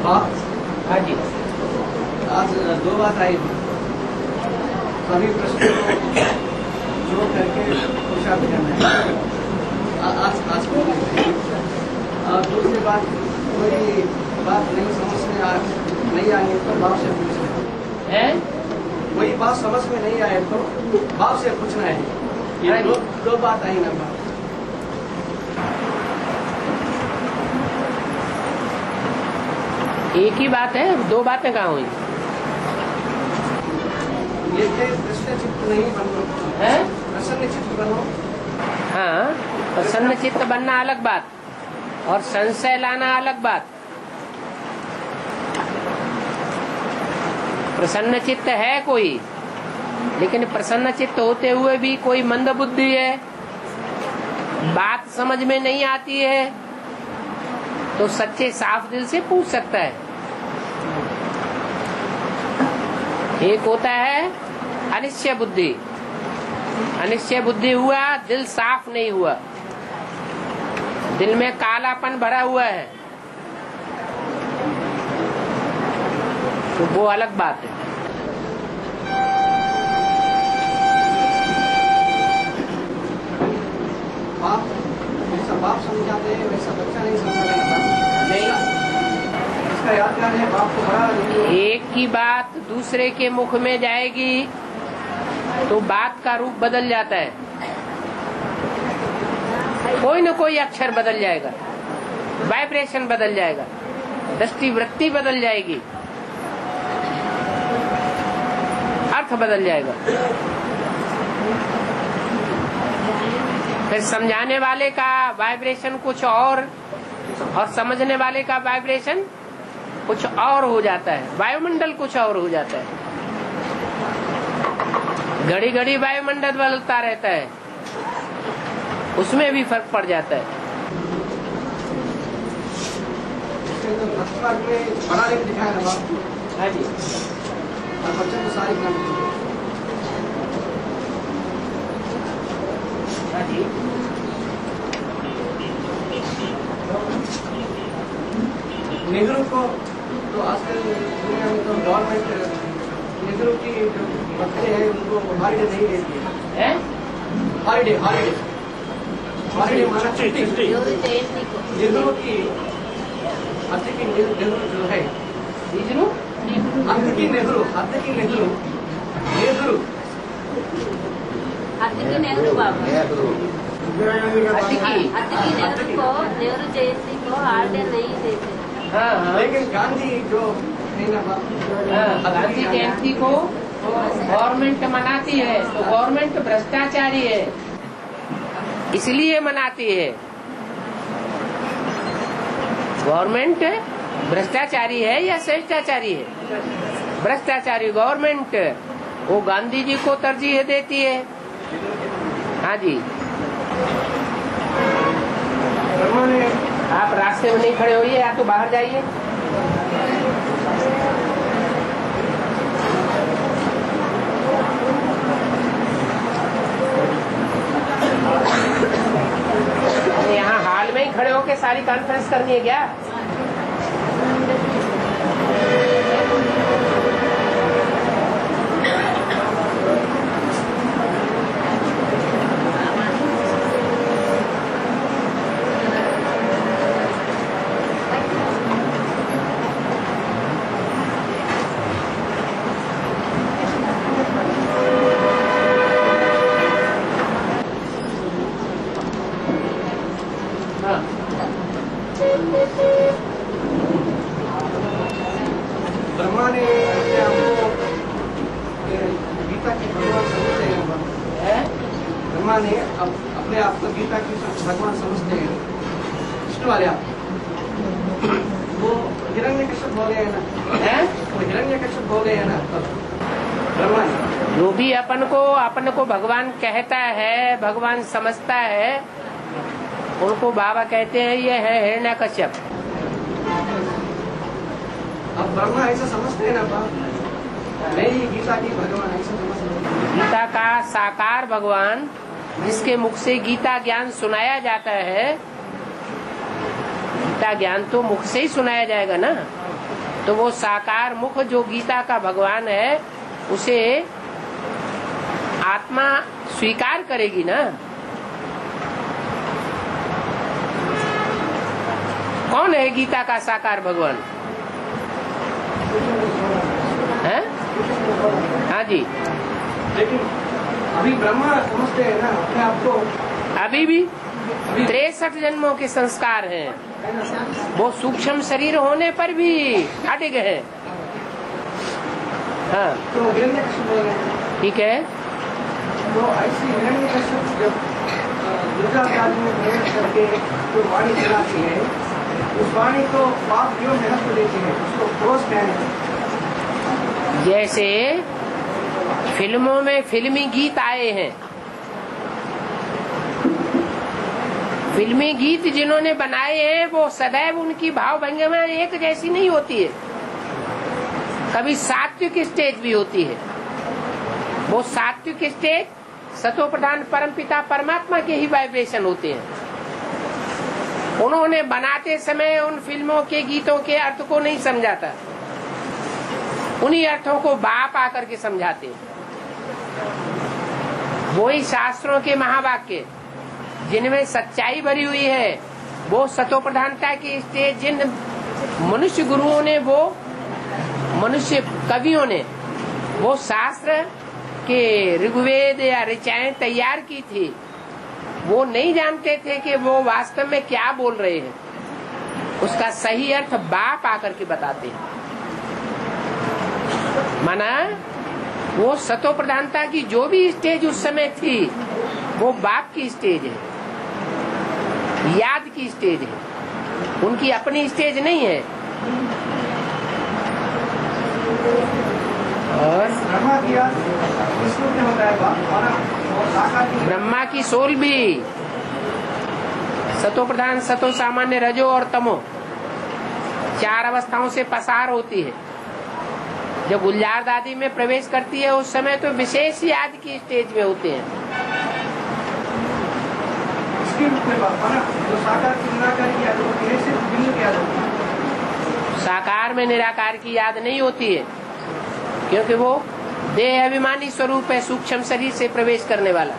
हाँ जी। आज दो बात आई, सभी प्रश्नों को जोड़ करके पुरुषार्थ करना है आज और दूसरी बात, कोई बात नहीं समझ में नहीं आएंगे तो बाप से पूछना है। कोई बात समझ में नहीं आए तो बाप से पूछना है। ये दो बात आई ना बात। एक ही बात है, दो बातें कहाँ हुई? ये प्रश्न चित्त नहीं बनो है, प्रसन्न चित्त बनो। हाँ, प्रसन्न चित्त बनना अलग बात और संशय लाना अलग बात। प्रसन्न चित्त है कोई, लेकिन प्रसन्न चित्त होते हुए भी कोई मंद बुद्धि है, बात समझ में नहीं आती है, तो सच्चे साफ दिल से पूछ सकता है। एक होता है अनिश्चय बुद्धि। अनिश्चय बुद्धि हुआ, दिल साफ नहीं हुआ, दिल में कालापन भरा हुआ है, तो वो अलग बात है। बाप जैसा बाप समझाते हैं वैसा बच्चा नहीं समझा। इसका याद क्या है, बाप को बड़ा एक की बात दूसरे के मुख में जाएगी तो बात का रूप बदल जाता है, कोई न कोई अक्षर बदल जाएगा, वाइब्रेशन बदल जाएगा, दृष्टि वृत्ति बदल जाएगी, अर्थ बदल जाएगा। फिर समझाने वाले का वाइब्रेशन कुछ और समझने वाले का वाइब्रेशन कुछ और हो जाता है, वायुमंडल कुछ और हो जाता है। घड़ी घड़ी वायुमंडल बदलता रहता है, उसमें भी फर्क पड़ जाता है। बड़ा एक दिखाया ना बाप। हाँ जी। और बच्चों को सारी हाँ जी। नेहरू को तो आजकल दुनिया में तो गवर्नमेंट नेहरू की जो बच्चे हैं उनको हॉलीडे नहीं देती है। हॉलीडे हॉलीडे हॉलीडे माना छुट्टी। नेहरू की अति की नेहरू जो है, अति की नेहरू बाबू नेहरू को नेहरू जयंती को हॉलीडे नहीं देते। हाँ, लेकिन गांधी जो गांधी जयंती को गवर्नमेंट मनाती है, तो गवर्नमेंट भ्रष्टाचारी है इसलिए मनाती है। गवर्नमेंट भ्रष्टाचारी है या श्रेष्ठाचारी है? भ्रष्टाचारी गवर्नमेंट, वो गांधी जी को तरजीह देती है। हाँ जी। आप रास्ते में नहीं खड़े होइए, या तो बाहर जाइए। यहाँ हाल में ही खड़े होके सारी कॉन्फ्रेंस करनी है क्या? ब्रह्मा ने हमको गीता की भगवान समझते हैं। ब्रह्मा ने अपने आप को गीता की भगवान समझते हैं, विष्णु वाले आप। वो हिरण्यकश्यप हो गए हैं ना, वो हिरण्यकश्यप हो गए हैं ना ब्रह्मा ने। जो भी अपन को भगवान कहता है, भगवान समझता है, उनको बाबा कहते हैं ये है हिरण्यकश्यप। अब ब्रह्मा ऐसा समझते हैं ना बाप, नहीं गीता की भगवान ऐसा समझते हैं। गीता का साकार भगवान जिसके मुख से गीता ज्ञान सुनाया जाता है, गीता ज्ञान तो मुख से ही सुनाया जाएगा ना। तो वो साकार मुख जो गीता का भगवान है उसे आत्मा स्वीकार करेगी ना। कौन है गीता का साकार भगवान? है? हाँ जी। लेकिन अभी ब्रह्मा समझते हैं ना अपने आप को। अभी भी 63 जन्मों के संस्कार हैं, वो सूक्ष्म शरीर होने पर भी अडिग है। हाँ तो हिरण्यकश्यप बोल रहे हैं। ठीक है। तो ऐसी हिरण्यकश्यप जब दुर्गा काल में प्रवेश करके जो वाणी चलाती है, उस वाणी को पाप क्यों महत्व देती है, उसको क्रोध कहते हैं। जैसे फिल्मों में फिल्मी गीत आए हैं, फिल्मी गीत जिन्होंने बनाए हैं वो सदैव उनकी भाव भंगिमा एक जैसी नहीं होती है। कभी सात्विक स्टेज भी होती है। वो सात्विक स्टेज सतो प्रधान परमपिता परमात्मा के ही वाइब्रेशन होते हैं। उन्होंने बनाते समय उन फिल्मों के गीतों के अर्थ को नहीं समझा था, उन्हीं अर्थों को बाप आकर के समझाते हैं। वही शास्त्रों के महावाक्य जिनमें सच्चाई भरी हुई है, वो सतो प्रधानता की स्टेज जिन मनुष्य गुरुओं ने, वो मनुष्य कवियों ने वो शास्त्र के ऋग्वेद या ऋचाएं तैयार की थी, वो नहीं जानते थे कि वो वास्तव में क्या बोल रहे हैं। उसका सही अर्थ बाप आकर के बताते हैं। माना वो सतो प्रधानता की जो भी स्टेज उस समय थी वो बाप की स्टेज है, याद की स्टेज है, उनकी अपनी स्टेज नहीं है। और ब्रह्मा की सोल भी सतो प्रधान, सतो सामान्य, रजो और तमो 4 अवस्थाओं से पसार होती है। जब गुलजार दादी में प्रवेश करती है उस समय तो विशेष याद की स्टेज में होते हैं। साकार में निराकार की याद नहीं होती है, क्योंकि वो देह अभिमानी स्वरूप है, सूक्ष्म शरीर से प्रवेश करने वाला।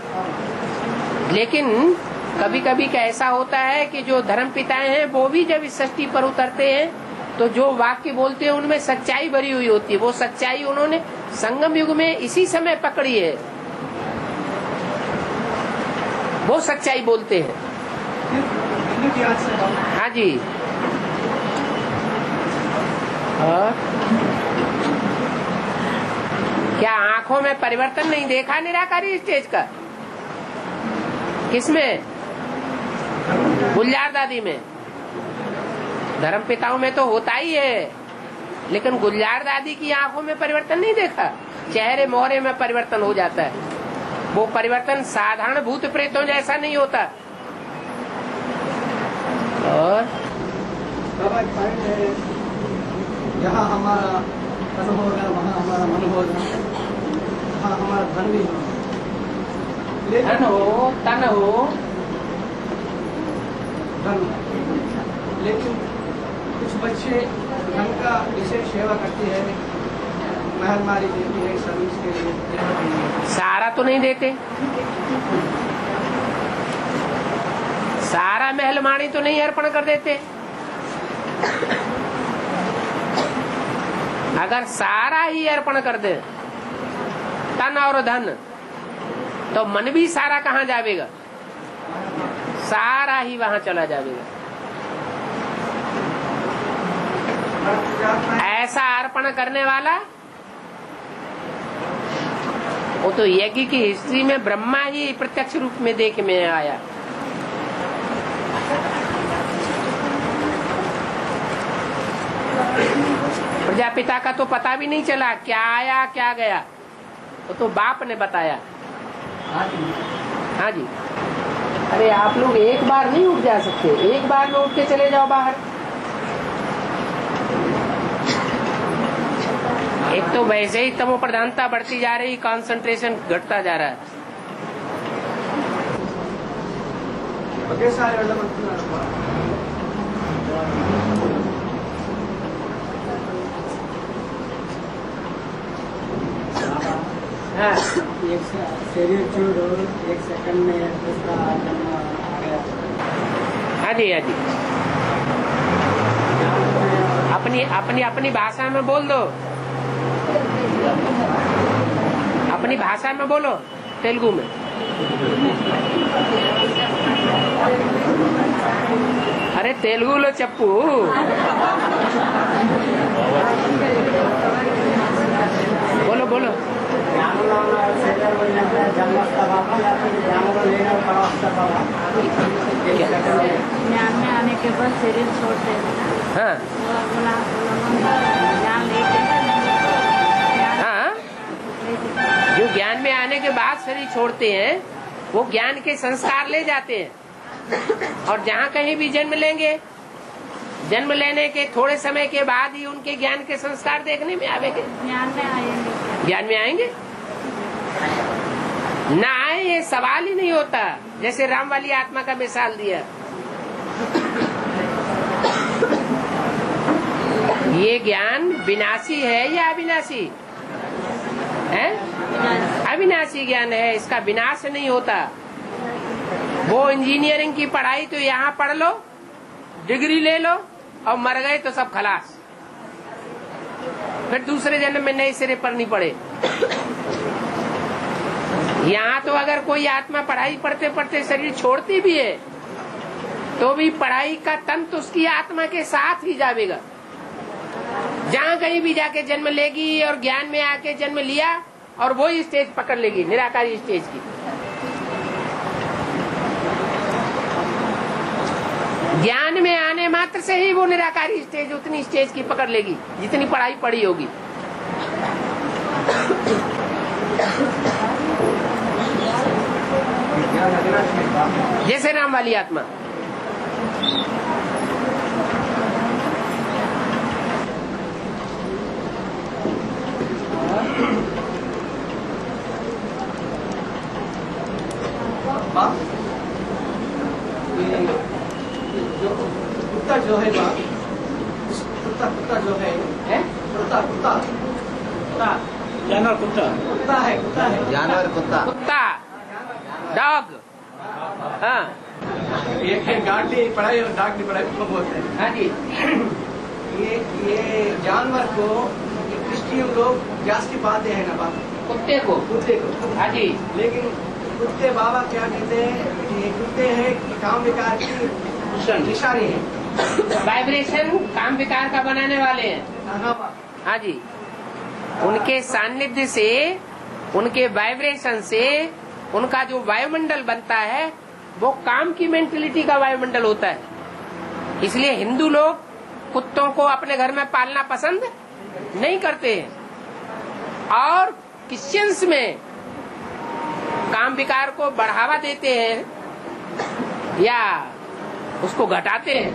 लेकिन कभी कभी का ऐसा होता है कि जो धर्म पिताएं हैं वो भी जब इस सृष्टि पर उतरते हैं तो जो वाक्य बोलते हैं उनमें सच्चाई भरी हुई होती है। वो सच्चाई उन्होंने संगम युग में इसी समय पकड़ी है, वो सच्चाई बोलते हैं। हाँ जी। और क्या आंखों में परिवर्तन नहीं देखा निराकारी स्टेज का? किसमें? गुलजार दादी में। धर्म पिताओं में तो होता ही है, लेकिन गुलजार दादी की आंखों में परिवर्तन नहीं देखा। चेहरे मोहरे में परिवर्तन हो जाता है। वो परिवर्तन साधारण भूत प्रेतों जैसा नहीं होता। और यहाँ हमारा तन होगा, वहाँ हमारा मन होगा, वहाँ हमारा धन भी होगा। धन हो, तन हो, धन। लेकिन कुछ बच्चे धन का विशेष सेवा करते हैं, मेहरबानी देती है सर्विस के लिए। सारा तो नहीं देते, सारा मेहलमानी तो नहीं अर्पण कर देते। अगर सारा ही अर्पण कर दे, तन और धन, तो मन भी सारा कहाँ जाएगा? सारा ही वहां चला जाएगा। ऐसा अर्पण करने वाला वो तो यज्ञ की हिस्ट्री में ब्रह्मा ही प्रत्यक्ष रूप में देख में आया। प्रजापिता का तो पता भी नहीं चला क्या आया क्या गया, तो बाप ने बताया। हाँ जी। अरे आप लोग एक बार नहीं उठ जा सकते, एक बार में उठ के चले जाओ बाहर। एक तो वैसे ही तमो प्रधानता बढ़ती जा रही, कंसंट्रेशन घटता जा रहा है। हाँ एक शरीर छोड़ो, एक सेकंड में उसका जन्म आ गया। हाँ जी, हाँ जी, अपनी अपनी अपनी भाषा में बोल दो, अपनी भाषा में बोलो, तेलुगु में। अरे तेलुगु लो चप्पू। बोलो बोलो। ज्ञान में आने के बाद शरीर छोड़ते हैं। हाँ ज्ञान लेते हैं। हाँ, जो ज्ञान में आने के बाद शरीर छोड़ते हैं वो ज्ञान के संस्कार ले जाते हैं, और जहाँ कहीं भी जन्म लेंगे, जन्म लेने के थोड़े समय के बाद ही उनके ज्ञान के संस्कार देखने में आवेंगे। ज्ञान में आएंगे। ज्ञान में आएंगे ना आए ये सवाल ही नहीं होता। जैसे राम वाली आत्मा का मिसाल दिया, ये ज्ञान विनाशी है या अविनाशी है? अविनाशी ज्ञान है, इसका विनाश नहीं होता। वो इंजीनियरिंग की पढ़ाई तो यहाँ पढ़ लो, डिग्री ले लो और मर गए तो सब खलास, फिर दूसरे जन्म में नए सिरे पढ़नी पड़े। यहाँ तो अगर कोई आत्मा पढ़ाई पढ़ते पढ़ते शरीर छोड़ती भी है तो भी पढ़ाई का तंत्र उसकी आत्मा के साथ ही जाएगा। जहाँ कहीं भी जाके जन्म लेगी और ज्ञान में आके जन्म लिया और वही स्टेज पकड़ लेगी, निराकारी स्टेज की। ज्ञान में आने मात्र से ही वो निराकारी स्टेज, उतनी स्टेज की पकड़ लेगी जितनी पढ़ाई पढ़ी होगी। जैसे राम वाली आत्मा। जो कुत्ता जो है कुत्ता जो है कुत्ता जानवर कुत्ता है जानवर कुत्ता डॉग। हाँ ये गार्ड की पढ़ाई और डॉग की पढ़ाई को बोलते हैं। हाँ जी, ये जानवर को क्रिश्चियन लोग जास्ती पाते हैं ना, कुत्ते को। हाँ जी, लेकिन कुत्ते बाबा क्या कहते हैं, ये कुत्ते हैं काम विकार की निशानी है, वाइब्रेशन काम विकार का बनाने वाले हैं। हाँ जी, उनके सानिध्य से, उनके वाइब्रेशन से उनका जो वायुमंडल बनता है वो काम की मेंटेलिटी का वायुमंडल होता है। इसलिए हिंदू लोग कुत्तों को अपने घर में पालना पसंद नहीं करते हैं और क्रिश्चियंस में काम विकार को बढ़ावा देते हैं या उसको घटाते हैं।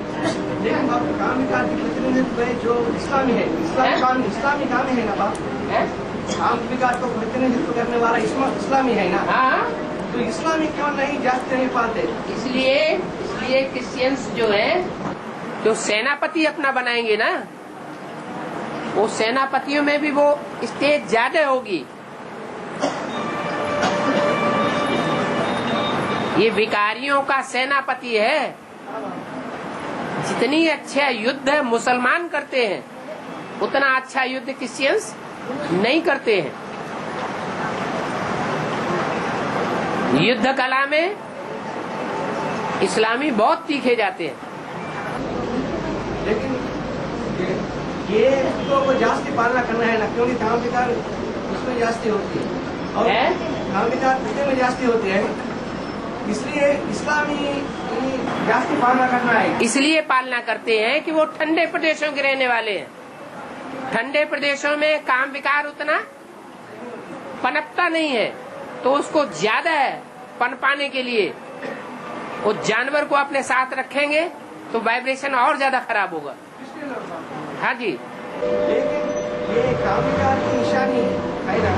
लेकिन काम विकार की प्रतिनिधित्व है जो इस्लामी है, इस्लामी काम है ना बाप, काम विकार को प्रतिनिधित्व करने वाला इस्लामी है ना। हाँ, तो इस्लामी क्यों नहीं जाते नहीं पाते? इसलिए क्रिश्चियंस जो है जो सेनापति अपना बनाएंगे ना, वो सेनापतियों में भी वो स्टेज ज्यादा होगी। ये विकारियों का सेनापति है। जितनी अच्छा युद्ध मुसलमान करते हैं उतना अच्छा युद्ध क्रिश्चियंस नहीं करते हैं। युद्ध कला में इस्लामी बहुत तीखे जाते हैं। लेकिन ये को जास्ती पालना करना है ना, क्योंकि काम विकार उसमें जास्ती होती है और काम विकार कुत्ते में जास्ती होती है, इसलिए इस्लामी जास्ती पालना करना है। इसलिए पालना करते हैं कि वो ठंडे प्रदेशों के रहने वाले हैं। ठंडे प्रदेशों में काम विकार उतना पनपता नहीं है, तो उसको ज्यादा है पनपाने के लिए वो जानवर को अपने साथ रखेंगे तो वाइब्रेशन और ज्यादा खराब होगा। हाँ जी, लेकिन ये काम विकार की निशानी है ना।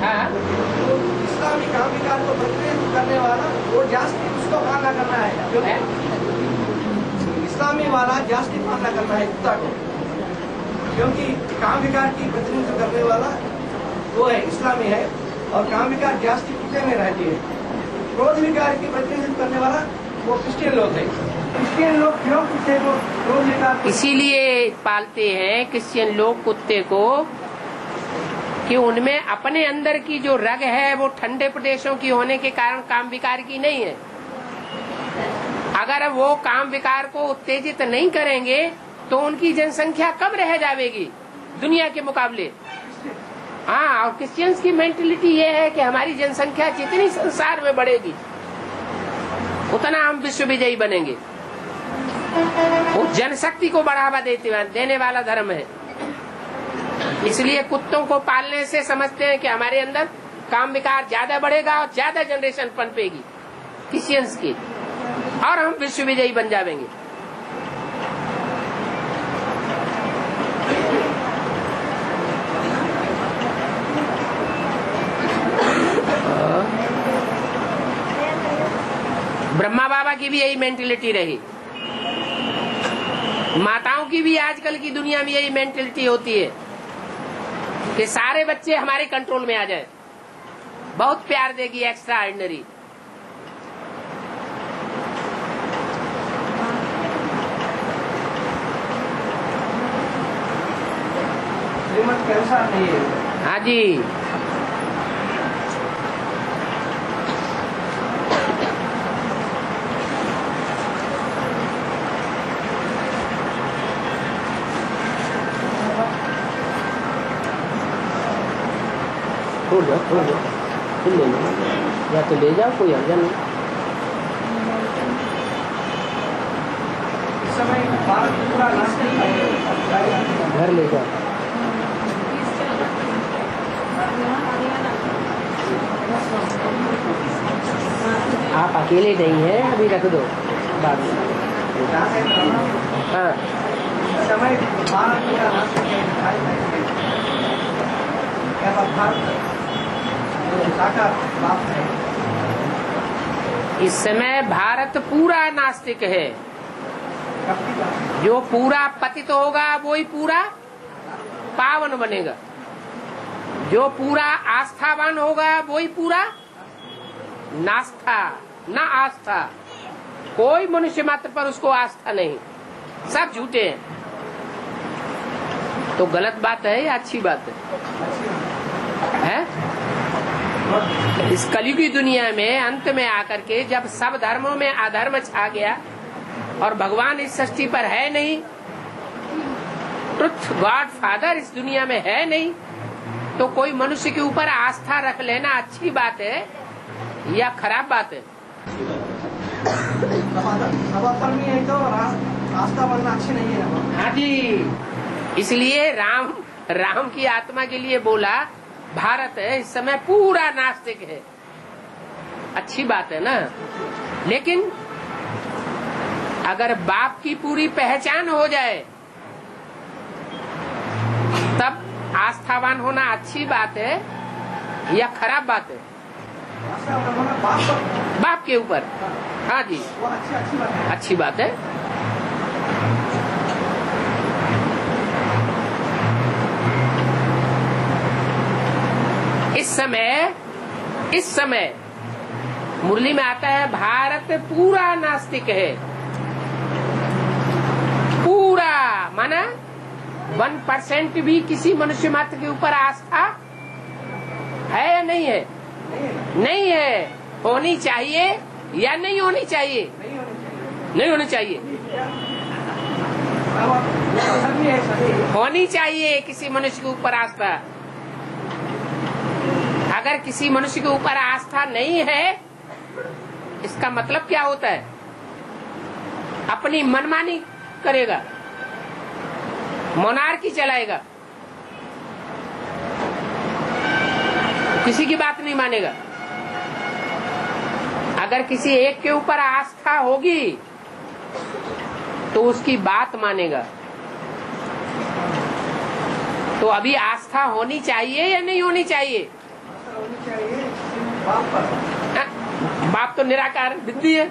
हाँ, तो इस्लामी काम विकार को प्रतिनिधित्व करने वाला वो जास्ती उसको पालना करना है, क्योंकि इस्लामी वाला जास्ती पालना करता है कुत्ता को, क्योंकि काम विकार की प्रतिनिधित्व करने वाला वो है इस्लामी है, और काम विकार जास्ती कुत्ते में रहती है। क्रोध विकार की प्रतिनिधित्व करने वाला वो क्रिश्चियन लोग है। क्रिश्चियन लोग क्यों कुत्ते को क्रोध विकार, इसीलिए पालते हैं क्रिश्चियन लोग कुत्ते को कि उनमें अपने अंदर की जो रग है वो ठंडे प्रदेशों की होने के कारण काम विकार की नहीं है। अगर वो काम विकार को उत्तेजित नहीं करेंगे तो उनकी जनसंख्या कम रह जाएगी दुनिया के मुकाबले। हाँ, और क्रिश्चियंस की मेंटेलिटी ये है कि हमारी जनसंख्या जितनी संसार में बढ़ेगी उतना हम विश्व विजयी बनेंगे। वो जनशक्ति को बढ़ावा देने वाला धर्म है। इसलिए कुत्तों को पालने से समझते हैं कि हमारे अंदर काम विकार ज्यादा बढ़ेगा और ज्यादा जनरेशन पनपेगी क्रिश्चियंस की, और हम विश्व विजयी बन जाएंगे। ब्रह्मा बाबा की भी यही मेंटेलिटी रही, माताओं की भी आजकल की दुनिया में यही मेंटेलिटी होती है कि सारे बच्चे हमारे कंट्रोल में आ जाए, बहुत प्यार देगी, एक्स्ट्रा ऑर्डिनरी। श्रीमत के अनुसार नहीं है। हाँ जी, छोड़ दो, फिर ले लो, या तो ले जाओ, कोई हर्जा नहीं। इस समय भारत पूरा नास्तिक है। घर ले जाओ। आप अकेले नहीं हैं, अभी रख दो बाद में। हाँ, इस समय भारत पूरा नास्तिक है। क्या भारत बाप है? इस समय भारत पूरा नास्तिक है। जो पूरा पतित होगा वही पूरा पावन बनेगा, जो पूरा आस्थावान होगा वही पूरा नास्था न आस्था। कोई मनुष्य मात्र पर उसको आस्था नहीं, सब झूठे हैं। तो गलत बात है या अच्छी बात है? इस कलयुगी दुनिया में अंत में आकर के जब सब धर्मों में अधर्म छा गया और भगवान इस सृष्टि पर है नहीं, ट्रुथ गॉड फादर इस दुनिया में है नहीं, तो कोई मनुष्य के ऊपर आस्था रख लेना अच्छी बात है या खराब बात है? सभाकर्मी है तो आस्था बनना अच्छी नहीं है। हाँ जी, इसलिए राम की आत्मा के लिए बोला भारत है इस समय पूरा नास्तिक है। अच्छी बात है ना, लेकिन अगर बाप की पूरी पहचान हो जाए तब आस्थावान होना अच्छी बात है या खराब बात है? बाप के ऊपर, हाँ जी, अच्छी बात है। इस समय मुरली में आता है भारत पूरा नास्तिक है। पूरा माना 1% भी किसी मनुष्य मात्र के ऊपर आस्था है या नहीं है? नहीं है। होनी चाहिए या नहीं होनी चाहिए? नहीं होनी चाहिए। होनी चाहिए किसी मनुष्य के ऊपर आस्था। अगर किसी मनुष्य के ऊपर आस्था नहीं है, इसका मतलब क्या होता है? अपनी मनमानी करेगा, मोनार्की चलाएगा, किसी की बात नहीं मानेगा। अगर किसी एक के ऊपर आस्था होगी तो उसकी बात मानेगा। तो अभी आस्था होनी चाहिए या नहीं होनी चाहिए? बाप तो निराकार बुद्धि है।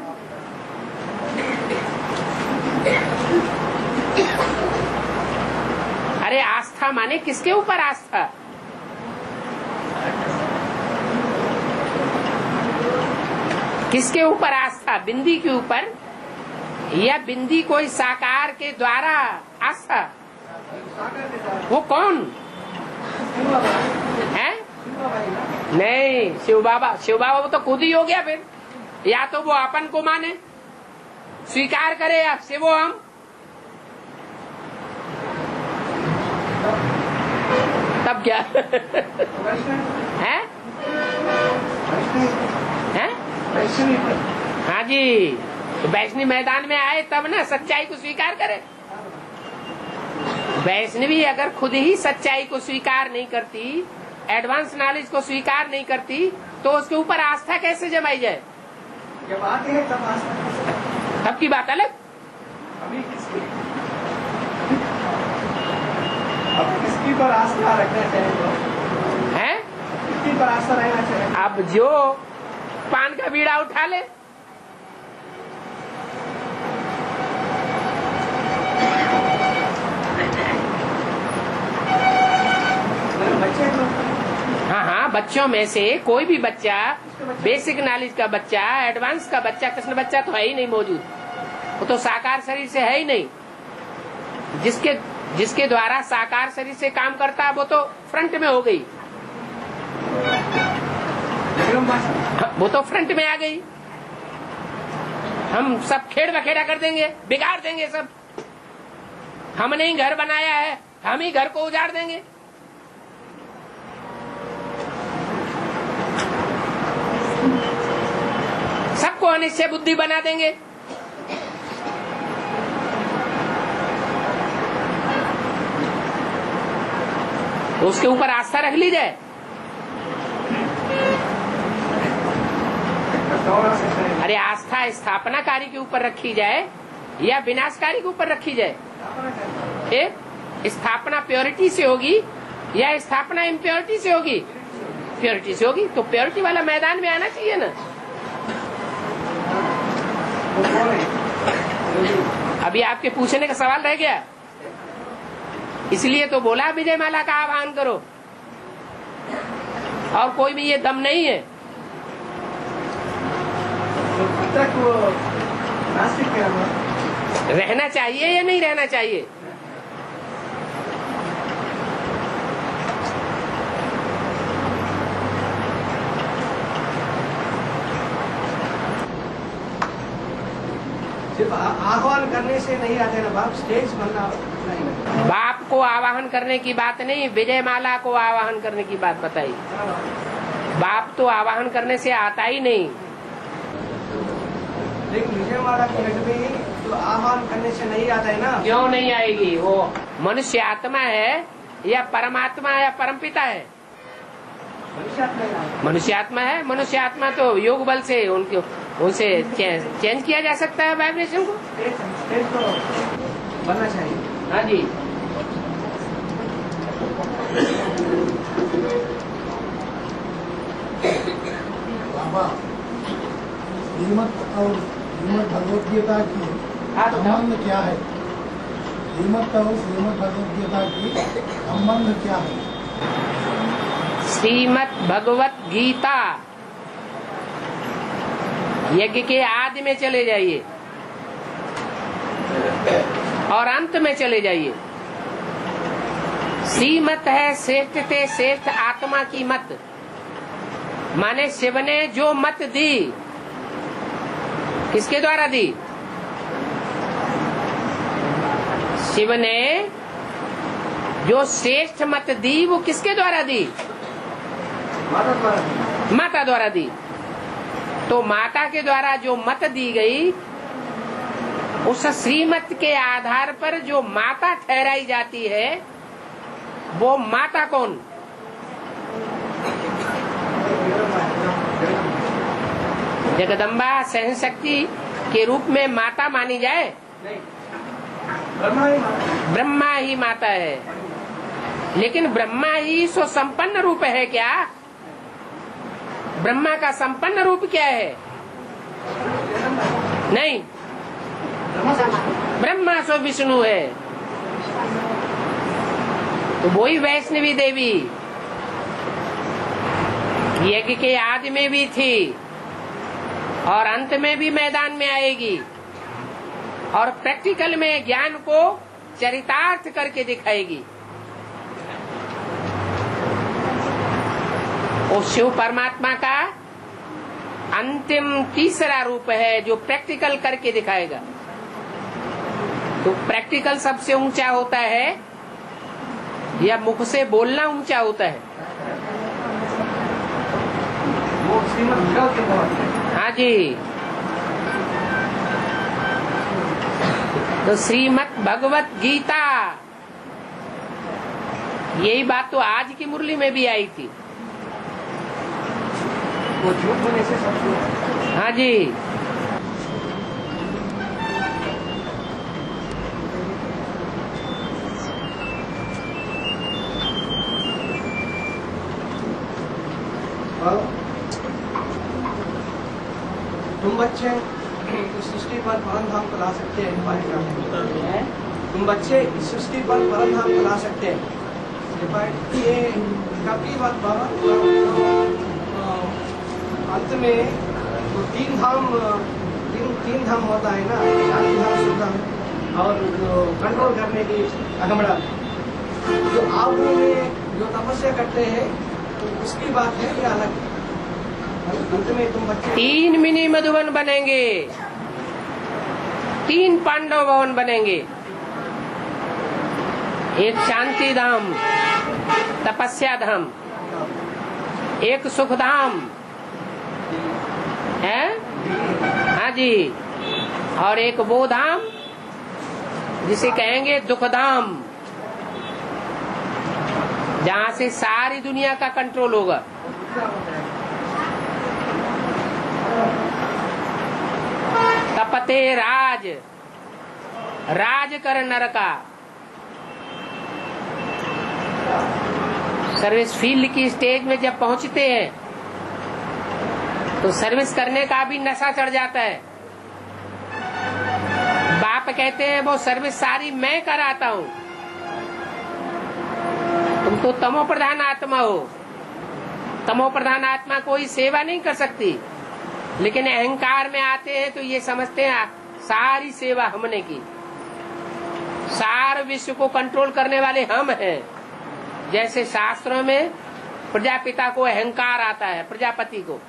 आस्था माने किसके ऊपर आस्था? किसके ऊपर आस्था? बिंदी के ऊपर या बिंदी कोई साकार के द्वारा आस्था? वो कौन है? नहीं, शिव बाबा वो तो खुद ही हो गया। फिर या तो वो अपन को माने, स्वीकार करे या शिवो हम। तब क्या है? हैं? हाँ जी, तो वैष्णवी मैदान में आए तब ना सच्चाई को स्वीकार करे। वैष्णवी अगर खुद ही सच्चाई को स्वीकार नहीं करती, एडवांस नॉलेज को स्वीकार नहीं करती, तो उसके ऊपर आस्था कैसे जमाई जाए? जब आते हैं तब आस्था, तब की बात अलग। अभी किसकी पर आस्था रखना चाहिए? है किसकी पर आस्था रहना चाहिए? अब जो पान का बीड़ा उठा ले, बच्चे तो हाँ, बच्चों में से कोई भी बच्चा, बेसिक नॉलेज का बच्चा, एडवांस का बच्चा, कृष्ण बच्चा तो है ही नहीं मौजूद। वो तो साकार शरीर से है ही नहीं। जिसके द्वारा साकार शरीर से काम करता है वो तो फ्रंट में हो गई, वो तो फ्रंट में आ गई। हम सब खेड़ बखेड़ा कर देंगे, बिगाड़ देंगे सब। हमने ही घर बनाया है, हम ही घर को उजाड़ देंगे। सबको अनिश्चय बुद्धि बना देंगे। तो उसके ऊपर आस्था रख ली जाए। अरे आस्था स्थापनाकारी के ऊपर रखी जाए या विनाशकारी के ऊपर रखी जाए? स्थापना प्योरिटी से होगी या स्थापना इम्प्योरिटी से होगी? प्योरिटी से होगी। तो प्योरिटी वाला मैदान में आना चाहिए ना। अभी आपके पूछने का सवाल रह गया, इसलिए तो बोला विजय माला का आह्वान करो। और कोई भी ये दम नहीं है। रहना चाहिए या नहीं रहना चाहिए? सिर्फ आह्वान करने से नहीं आते ना बाप, स्टेज बनना नहीं। बाप को आवाहन करने की बात नहीं, विजय माला को आवाहन करने की बात बताई। बाप तो आवाहन करने से आता ही नहीं। लेकिन विजय माला की घट में तो आह्वान करने से नहीं आता है ना। क्यों नहीं आएगी? वो मनुष्य आत्मा है या परमात्मा या परमपिता है? मनुष्य आत्मा है। मनुष्य आत्मा तो योग बल से उनसे चेंज किया जा सकता है वाइब्रेशन को। स्टेज तो बनना चाहिए। हाँ जी। बाबा, श्रीमद् और श्रीमद् भगवद गीता की संबंध क्या है? श्रीमद् और श्रीमद् भगवद गीता की संबंध क्या है? श्रीमद् भगवत गीता यज्ञ के आदि में चले जाइए और अंत में चले जाइए। श्रीमत है श्रेष्ठ से श्रेष्ठ आत्मा की मत, माने शिव ने जो मत दी, किसके द्वारा दी? शिव ने जो श्रेष्ठ मत दी वो किसके द्वारा दी? माता द्वारा दी। तो माता के द्वारा जो मत दी गई, उस श्रीमत के आधार पर जो माता ठहराई जाती है, वो माता कौन? जगदम्बा सहन शक्ति के रूप में माता मानी जाए? ब्रह्मा ही माता है। लेकिन ब्रह्मा ही सो संपन्न रूप है क्या? ब्रह्मा का संपन्न रूप क्या है? नहीं, ब्रह्मा सो विष्णु है। तो वही वैष्णवी देवी यज्ञ के आदि में भी थी और अंत में भी मैदान में आएगी और प्रैक्टिकल में ज्ञान को चरितार्थ करके दिखाएगी। वो शिव परमात्मा का अंतिम तीसरा रूप है जो प्रैक्टिकल करके दिखाएगा। तो प्रैक्टिकल सबसे ऊंचा होता है या मुख से बोलना ऊंचा होता है? वो श्रीमद् भगवत के बहुत है। हाँ जी। तो श्रीमद् भगवत गीता, यही बात तो आज की मुरली में भी आई थी। वो झूठ बोलने से सब झूठ। हाँ जी। तुम बच्चे इस सृष्टि पर परम धाम को ला सकते हैं। तुम बच्चे इस सृष्टि पर परम धाम को ला सकते हैं। ये कब की बात बाबा? अंत में तो तीन धाम होता है ना, शांति धाम, सुख धाम और कंट्रोल करने की अगमड़ा। जो आप में जो तपस्या करते हैं तो उसकी बात है, ये अलग है। अंत में तुम बच्चे 3 मिनी मधुबन बनेंगे, 3 पांडव भवन बनेंगे, एक शांति धाम तपस्या धाम, एक सुख धाम है, हाँ जी, और एक वो धाम जिसे कहेंगे दुख धाम, जहाँ से सारी दुनिया का कंट्रोल होगा। तपते राज, राज कर नरका। सर्विस फील्ड की स्टेज में जब पहुंचते हैं तो सर्विस करने का भी नशा चढ़ जाता है। बाप कहते हैं वो सर्विस सारी मैं कराता हूँ, तुम तो तमो प्रधान आत्मा हो। तमो प्रधान आत्मा कोई सेवा नहीं कर सकती, लेकिन अहंकार में आते हैं तो ये समझते हैं सारी सेवा हमने की, सारे विश्व को कंट्रोल करने वाले हम हैं। जैसे शास्त्रों में प्रजापिता को अहंकार आता है, प्रजापति को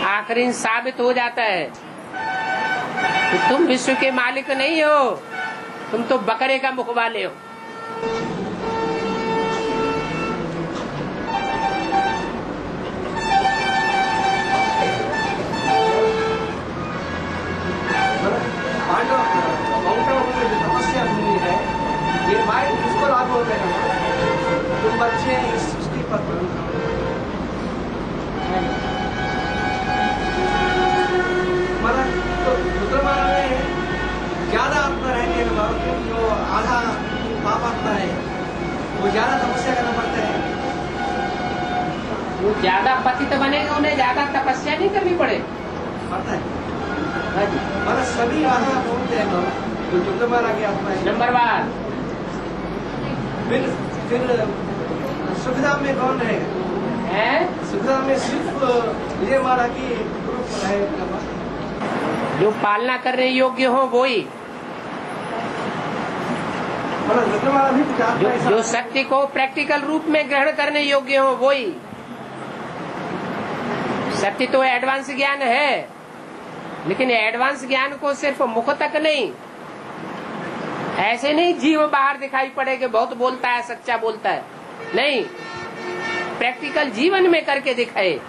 आखिरी साबित हो जाता है कि तुम विश्व के मालिक नहीं हो, तुम तो बकरे का मुख वाले हो। तपस्या भूमि है, ये माइंड किसको लागू होता है? तुम बच्चे इस सृष्टि पर तो रुद्रमाला में ज्यादा आत्मा रहने के बावजूद जो आधा पाप आत्मा है वो ज्यादा तपस्या करना पड़ता है। वो ज्यादा पतित बनेगा, उन्हें ज्यादा तपस्या नहीं करनी पड़े पड़ता है। मतलब सभी आधा बोलते हैं जो रुद्रमाला की आत्मा है। नंबर 1 फिर सुखधाम में कौन रहेगा? है सुखधाम में सिर्फ विजय माला की ग्रुप रहेगा। जो पालना करने योग्य हो वही, रुद्रमाला भी कुछ आत्मा ऐसा जो शक्ति को प्रैक्टिकल रूप में ग्रहण करने योग्य हो वही। सत्य तो एडवांस ज्ञान है, लेकिन एडवांस ज्ञान को सिर्फ मुख तक नहीं, ऐसे नहीं जीव बाहर दिखाई पड़े कि बहुत बोलता है, सच्चा बोलता है, नहीं, प्रैक्टिकल जीवन में करके दिखाए।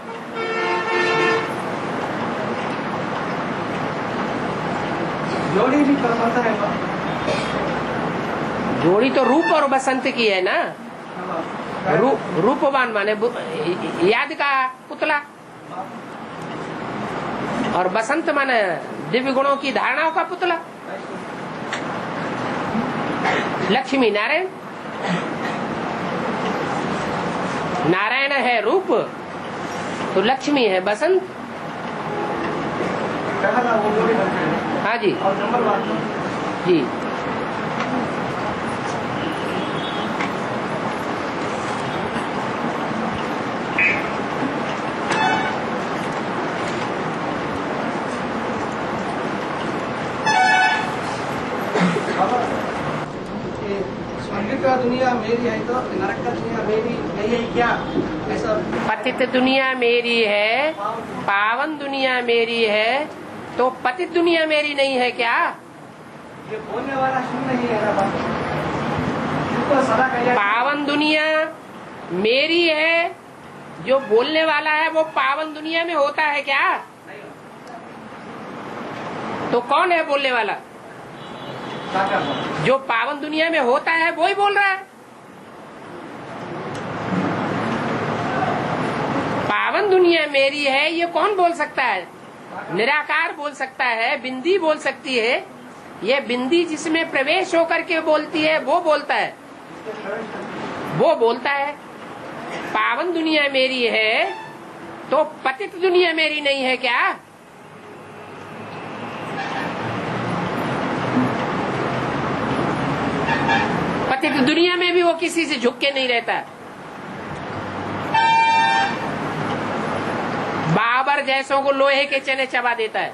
जोड़ी भी कर पाता है। जोड़ी तो रूप और बसंत की है ना। रूपवान माने याद का पुतला, और बसंत माने दिव्य गुणों की धारणाओं का पुतला। लक्ष्मी नारायण, नारायण है रूप तो लक्ष्मी है बसंत। हाँ जी और नंबर 1 जी। स्वर्ग का दुनिया मेरी है तो नरक का दुनिया मेरी नहीं है क्या? ऐसा पतित दुनिया मेरी है, पावन दुनिया मेरी है, तो पतित दुनिया मेरी नहीं है क्या? ये बोलने वाला सुन नहीं है ना बात, इसको सदा कहिए। पावन दुनिया मेरी है, जो बोलने वाला है वो पावन दुनिया में होता है क्या? तो कौन है बोलने वाला? जो पावन दुनिया में होता है वो ही बोल रहा है। पावन दुनिया मेरी है ये कौन बोल सकता है? निराकार बोल सकता है, बिंदी बोल सकती है। ये बिंदी जिसमें प्रवेश होकर के बोलती है वो बोलता है, वो बोलता है पावन दुनिया मेरी है तो पतित दुनिया मेरी नहीं है क्या? पतित दुनिया में भी वो किसी से झुक के नहीं रहता। बाबर जैसों को लोहे के चने चबा देता है।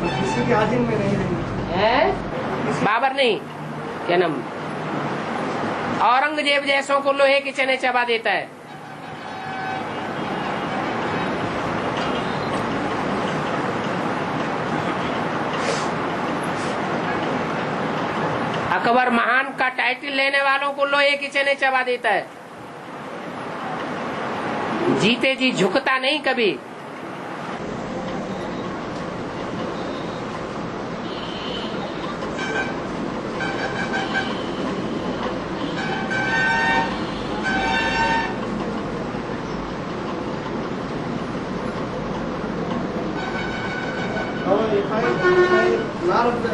किसी के आधीन में नहीं रहेंगे। है? बाबर नहीं, क्या नाम, औरंगजेब जैसों को लोहे के चने चबा देता है। अकबर महान का टाइटल लेने वालों को लोहे के चने चबा देता है। जीते जी झुकता नहीं कभी। नारद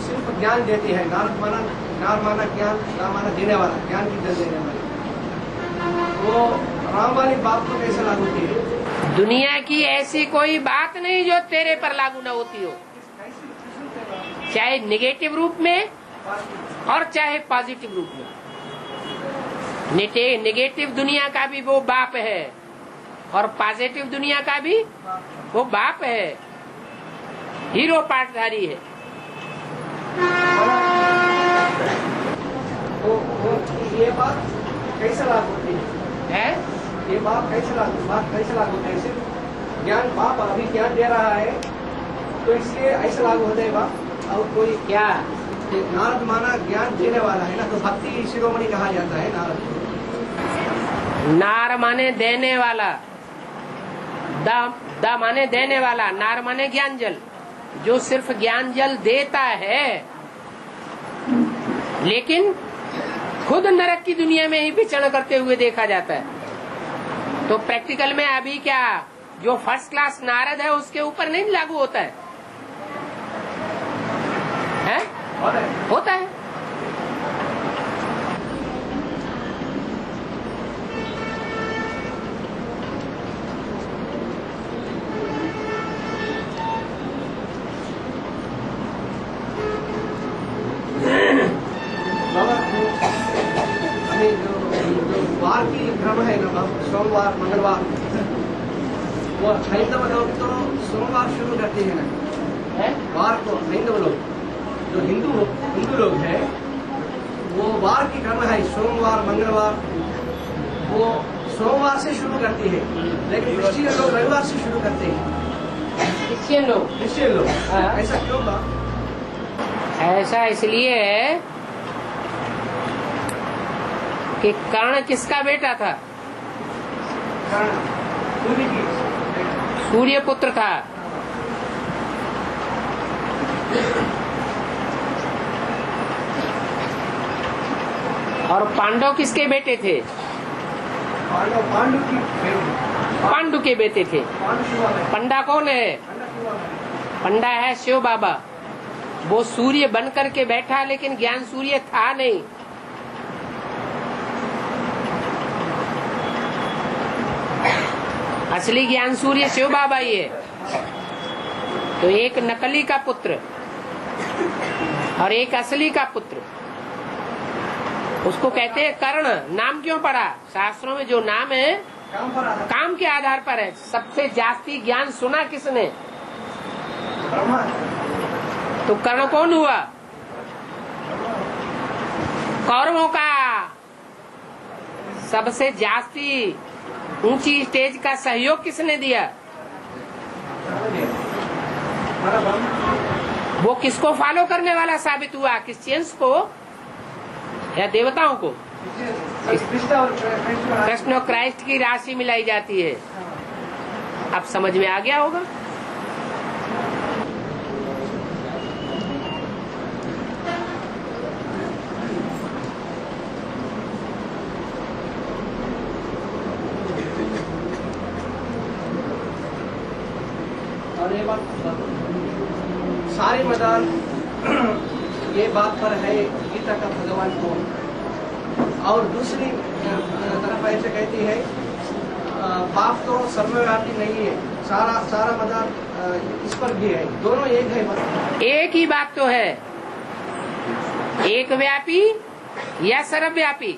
सिर्फ ज्ञान देती है। नारद माना ज्ञान, ना माना देने वाला, ज्ञान की दल देने वाला। वो राम वाली बात तो कैसे लागू होती है? दुनिया की ऐसी कोई बात नहीं जो तेरे पर लागू न होती हो, चाहे निगेटिव रूप में और चाहे पॉजिटिव रूप में। निगेटिव दुनिया का भी वो बाप है और पॉजिटिव दुनिया का भी वो बाप है। हीरो पाठधारी है। ये बात कैसे लागू होती है? ये बात कैसे लागू होती है? सिर्फ ज्ञान, बाप अभी ज्ञान दे रहा है तो इसलिए ऐसा लागू होता है बाप। और कोई क्या? नारद माना ज्ञान देने वाला है ना, तो भक्ति शिरोमणि कहा जाता है नारद। नार माने देने वाला, द माने देने वाला, नार माने ज्ञान जल। जो सिर्फ ज्ञान जल देता है लेकिन खुद नरक की दुनिया में ही विचरण करते हुए देखा जाता है। तो प्रैक्टिकल में अभी क्या जो फर्स्ट क्लास नारद है उसके ऊपर नहीं लागू होता है? है? होता है। वार की क्रम है ना, सोमवार मंगलवार, वो हैदव लोग तो सोमवार शुरू करते हैं ना वार को। हैदव लोग जो हिंदू लोग हैं वो वार की क्रम है, सोमवार मंगलवार, वो सोमवार से शुरू करती है। लेकिन क्रिश्चियन लोग रविवार से शुरू करते हैं। क्रिश्चियन लोग ऐसा क्यों बा? ऐसा इसलिए है कि कर्ण किसका बेटा था? सूर्य पुत्र था। और पांडव किसके बेटे थे? पांडु के बेटे थे। पंडा कौन है? पंडा है शिव बाबा। वो सूर्य बन करके बैठा लेकिन ज्ञान सूर्य था नहीं। असली ज्ञान सूर्य शिव बाबा ही है। तो एक नकली का पुत्र और एक असली का पुत्र, उसको कहते हैं कर्ण। नाम क्यों पड़ा? शास्त्रों में जो नाम है काम के आधार पर है। सबसे जास्ती ज्ञान सुना किसने? तो कर्ण कौन हुआ? कौरवों का सबसे जास्ती ऊंची स्टेज का सहयोग किसने दिया? वो किसको फॉलो करने वाला साबित हुआ? क्रिश्चियंस को या देवताओं को? कृष्ण और क्राइस्ट की राशि मिलाई जाती है। अब समझ में आ गया होगा। और ये बात सारे मैदान ये बात पर है गीता का भगवान कौन, और दूसरी तरफ ऐसे कहती है पाप तो सर्वव्यापी नहीं है, सारा मैदान इस पर भी है, दोनों एक है। एक ही बात तो है, एक व्यापी या सर्वव्यापी।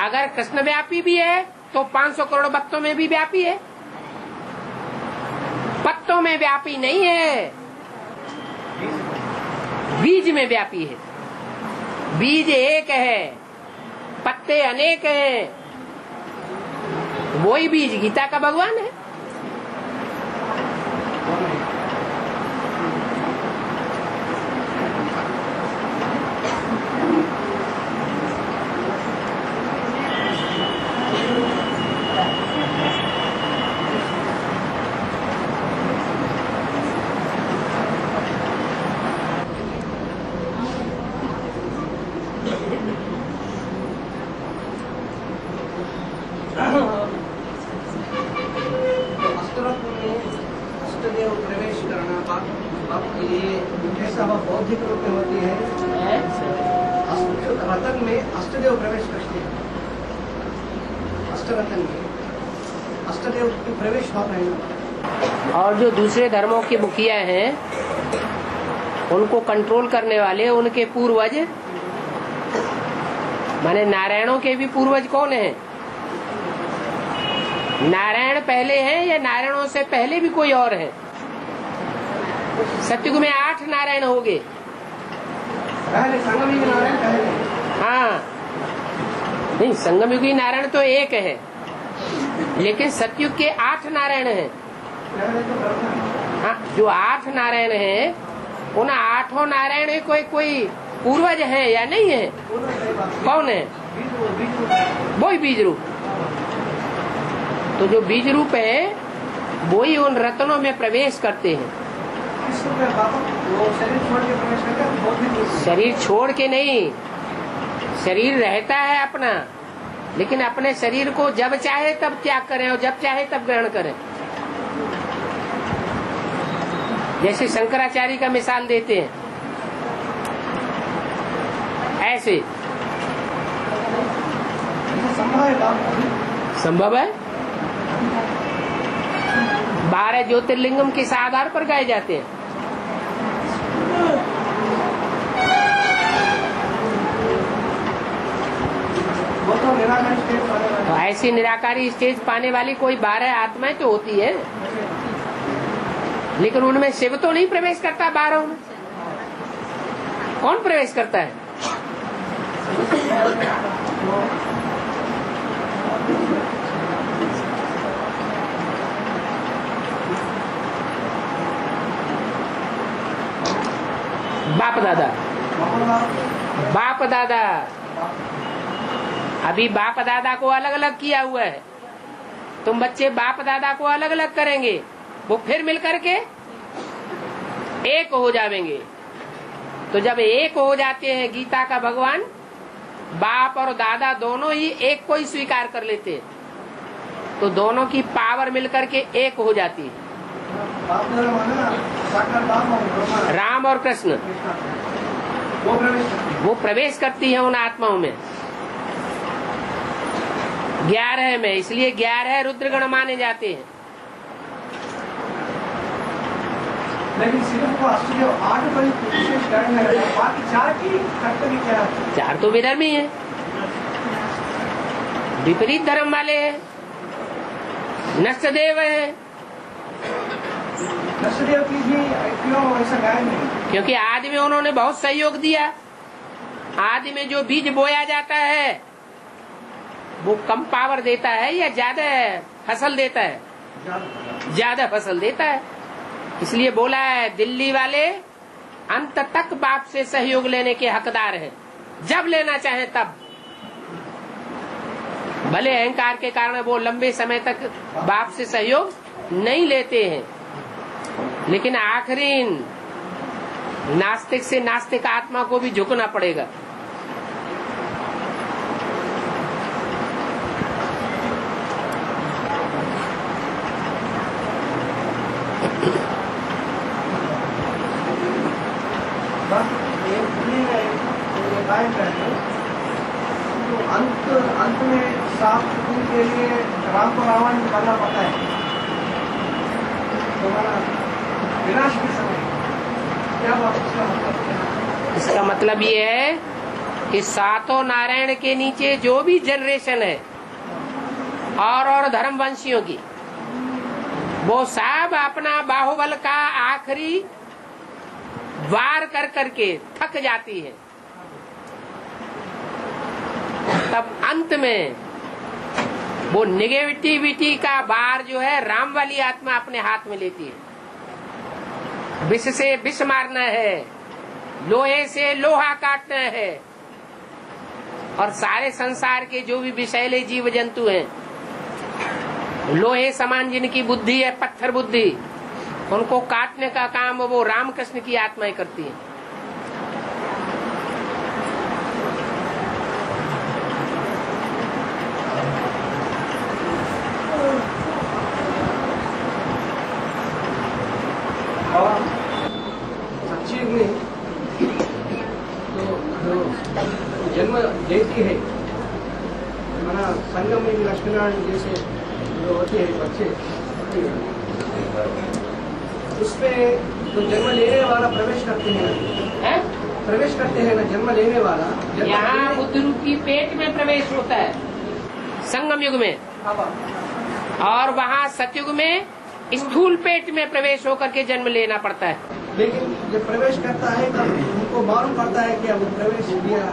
अगर कृष्ण व्यापी भी है तो 500 करोड़ भक्तों में भी व्यापी है। पत्तों में व्यापी नहीं है, बीज में व्यापी है। बीज एक है, पत्ते अनेक हैं। वही बीज गीता का भगवान है। अष्टदेव प्रवेश करना ये कैसा बौद्धिक रूप में होती है। रतन में अष्टदेव प्रवेश करते हैं, अष्टरतन में अष्टदेव की प्रवेश होता है। और जो दूसरे धर्मों के मुखिया हैं उनको कंट्रोल करने वाले उनके पूर्वज, माने नारायणों के भी पूर्वज कौन हैं? नारायण पहले हैं या नारायणों से पहले भी कोई और है? सतयुग में 8 नारायण हो गए। हाँ, नहीं, संगमयुगी नारायण तो एक है, लेकिन सतयुग के 8 नारायण हैं। हाँ, जो 8 नारायण हैं उन 8 नारायण में कोई पूर्वज है या नहीं है? कौन है? वही बीज रूप। तो जो बीज रूप है वही उन रत्नों में प्रवेश करते हैं। शरीर छोड़ के नहीं, शरीर रहता है अपना, लेकिन अपने शरीर को जब चाहे तब त्याग करें और जब चाहे तब ग्रहण करें। जैसे शंकराचार्य का मिसाल देते हैं, ऐसे संभव है। 12 ज्योतिर्लिंगम किस आधार पर गाए जाते हैं? तो ऐसी निराकारी स्टेज पाने वाली कोई 12 आत्माएं तो होती है, लेकिन उनमें शिव तो नहीं प्रवेश करता। 12 में कौन प्रवेश करता है? बाप दादा, बाप दादा। अभी बाप दादा को अलग अलग किया हुआ है। तुम बच्चे बाप दादा को अलग अलग करेंगे, वो फिर मिलकर के एक हो जाएंगे। तो जब एक हो जाते हैं गीता का भगवान, बाप और दादा दोनों ही एक को ही स्वीकार कर लेते हैं, तो दोनों की पावर मिलकर के एक हो जाती है। राम और कृष्ण वो प्रवेश करती है उन आत्माओं में। 11 में, इसलिए 11 रुद्रगण माने जाते हैं। लेकिन सिर्फ को 8 पर विशेष गण है, बाकी 4 की कर्तव्य क्या है? 4 तो विधर्मी है, विपरीत धर्म वाले हैं, नष्ट देव है। कृष्णदेव की भी क्यों ऐसा गाय नहीं? क्योंकि आदि में उन्होंने बहुत सहयोग दिया। आदि में जो बीज बोया जाता है वो कम पावर देता है या ज्यादा फसल देता है? ज्यादा फसल देता है। इसलिए बोला है दिल्ली वाले अंत तक बाप से सहयोग लेने के हकदार हैं, जब लेना चाहे तब। भले अहंकार के कारण वो लंबे समय तक बाप से सहयोग नहीं लेते हैं, लेकिन आखिरी नास्तिक से नास्तिक आत्मा को भी झुकना पड़ेगा। तो अंत में साफ सुथरी के लिए राम को रावण करना पड़ता है, तो विनाश के समय क्या बात? इसका मतलब ये है कि सातों नारायण के नीचे जो भी जनरेशन है और धर्मवंशियों की, वो सब अपना बाहुबल का आखिरी वार कर करके थक जाती है। तब अंत में वो निगेटिविटी का बार जो है राम वाली आत्मा अपने हाथ में लेती है। विष से विष मारना है, लोहे से लोहा काटना है, और सारे संसार के जो भी विषैले जीव जंतु हैं, लोहे समान जिनकी बुद्धि है, पत्थर बुद्धि, उनको काटने का काम वो रामकृष्ण की आत्माएं करती हैं। और सच्ची में तो जो जन्म देती है, माना संगम में लक्ष्मीनारायण जैसे जो होती है बच्चे, उसमें तो जन्म लेने वाला प्रवेश करते हैं, प्रवेश करते हैं ना, जन्म लेने वाला यहाँ बुद्ध रूपी पेट में प्रवेश होता है संगम युग में, और वहाँ सतयुग में स्थूल पेट में प्रवेश होकर के जन्म लेना पड़ता है। लेकिन जब प्रवेश करता है तब उनको मालूम पड़ता है कि अब प्रवेश किया।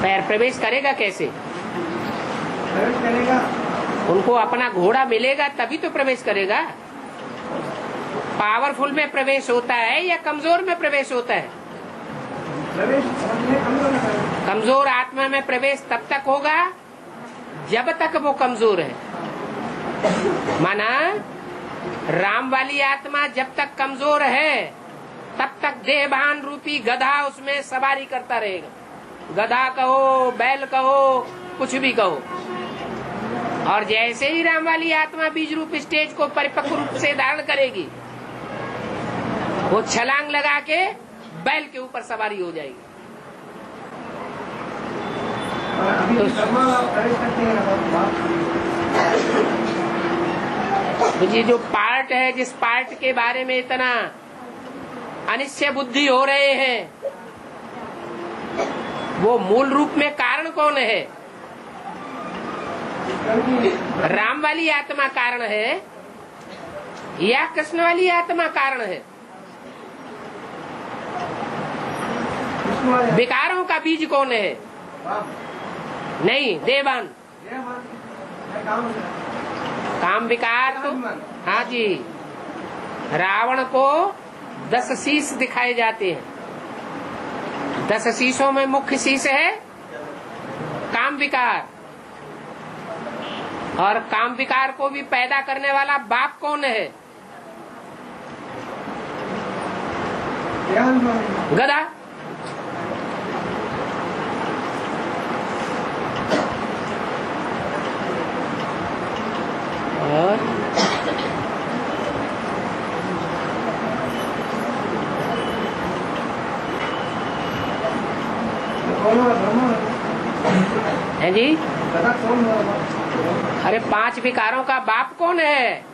पैर प्रवेश करेगा कैसे? प्रवेश करेगा, उनको अपना घोड़ा मिलेगा तभी तो प्रवेश करेगा। पावरफुल में प्रवेश होता है या कमजोर में प्रवेश होता है? प्रवेश कमजोर आत्मा में प्रवेश तब तक होगा जब तक वो कमजोर है। माना राम वाली आत्मा जब तक कमजोर है तब तक देहभान रूपी गधा उसमें सवारी करता रहेगा। गधा कहो, बैल कहो, कुछ भी कहो। और जैसे ही राम वाली आत्मा बीज रूप स्टेज को परिपक्व रूप से धारण करेगी, वो छलांग लगा के बैल के ऊपर सवारी हो जाएगी। तो ये जो पार्ट है, जिस पार्ट के बारे में इतना अनिश्चय बुद्धि हो रहे हैं, वो मूल रूप में कारण कौन है? राम वाली आत्मा कारण है या कृष्ण वाली आत्मा कारण है? विकारों का बीज कौन है? नहीं, देवान। काम विकार तो हाँ जी, रावण को 10 शीश दिखाए जाते हैं। 10 शीशों में मुख्य शीश है काम विकार, और काम विकार को भी पैदा करने वाला बाप कौन है? गधा। और है जी, अरे 5 विकारों का बाप कौन है?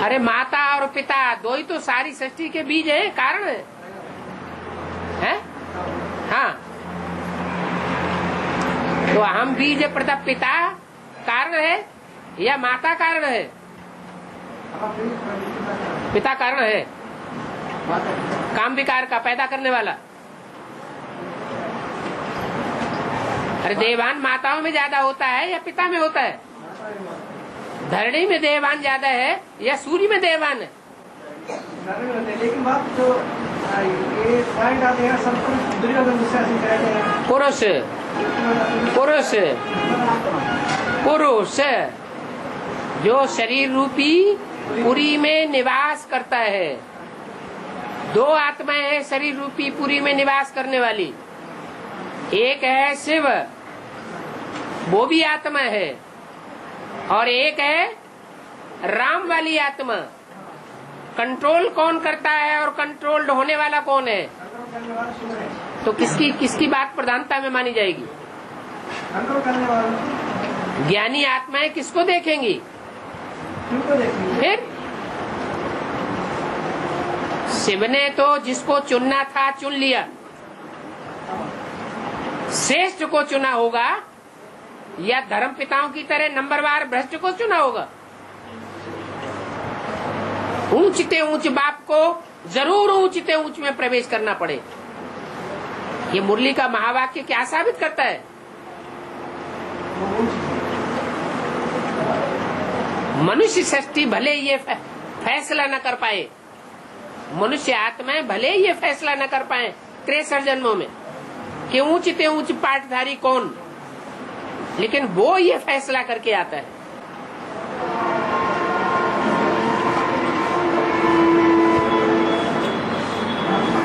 अरे माता और पिता दो ही तो सारी सृष्टि के बीज है, कारण है? हाँ, तो हम बीज प्रतः पिता कारण है या माता कारण है? पिता कारण है, काम विकार का पैदा करने वाला। अरे देवान माताओं में ज्यादा होता है या पिता में होता है? धरणी में देवान ज्यादा है या सूर्य में देवान है? लेकिन बात जो ये पॉइंट आते हैं सब दुर्योधन दुशासन कहते हैं। पुरुष पुरुष पुरुष जो शरीर रूपी पुरी में निवास करता है। दो आत्माएं हैं शरीर रूपी पुरी में निवास करने वाली। एक है शिव, वो भी आत्मा है, और एक है राम वाली आत्मा। कंट्रोल कौन करता है और कंट्रोल्ड होने वाला कौन है? तो किसकी बात प्रधानता में मानी जाएगी? ज्ञानी आत्माएं किसको देखेंगी? फिर शिव ने तो जिसको चुनना था चुन लिया, श्रेष्ठ को चुना होगा या धर्म पिताओं की तरह नंबरवार भ्रष्ट को चुना होगा? ऊंचते ऊंच बाप को जरूर ऊंचते ऊंच में प्रवेश करना पड़े। ये मुरली का महावाक्य क्या साबित करता है? मनुष्य सृष्टि भले ये फैसला न कर पाए, मनुष्य आत्माएं भले ये फैसला न कर पाए 63 जन्मों में कि ऊंचते ऊंच पाठधारी कौन, लेकिन वो ये फैसला करके आता है।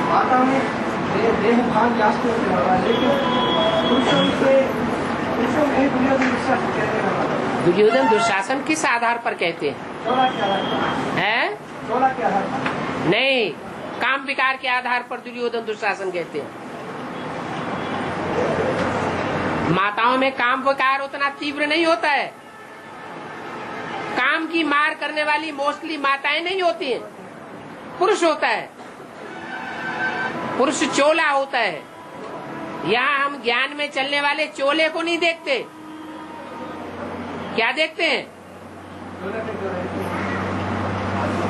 माता में देह भान जास्त होते हैं, लेकिन पुरुषों में दुर्योधन दुशासन कहते हैं। दुर्योधन दुशासन किस आधार पर कहते हैं? चोला के आधार पर नहीं, काम विकार के आधार पर दुर्योधन दुशासन कहते हैं। माताओं में काम विकार उतना तीव्र नहीं होता है। काम की मार करने वाली मोस्टली माताएं नहीं होती हैं, पुरुष होता है। पुरुष चोला होता है। यहाँ हम ज्ञान में चलने वाले चोले को नहीं देखते। क्या देखते हैं?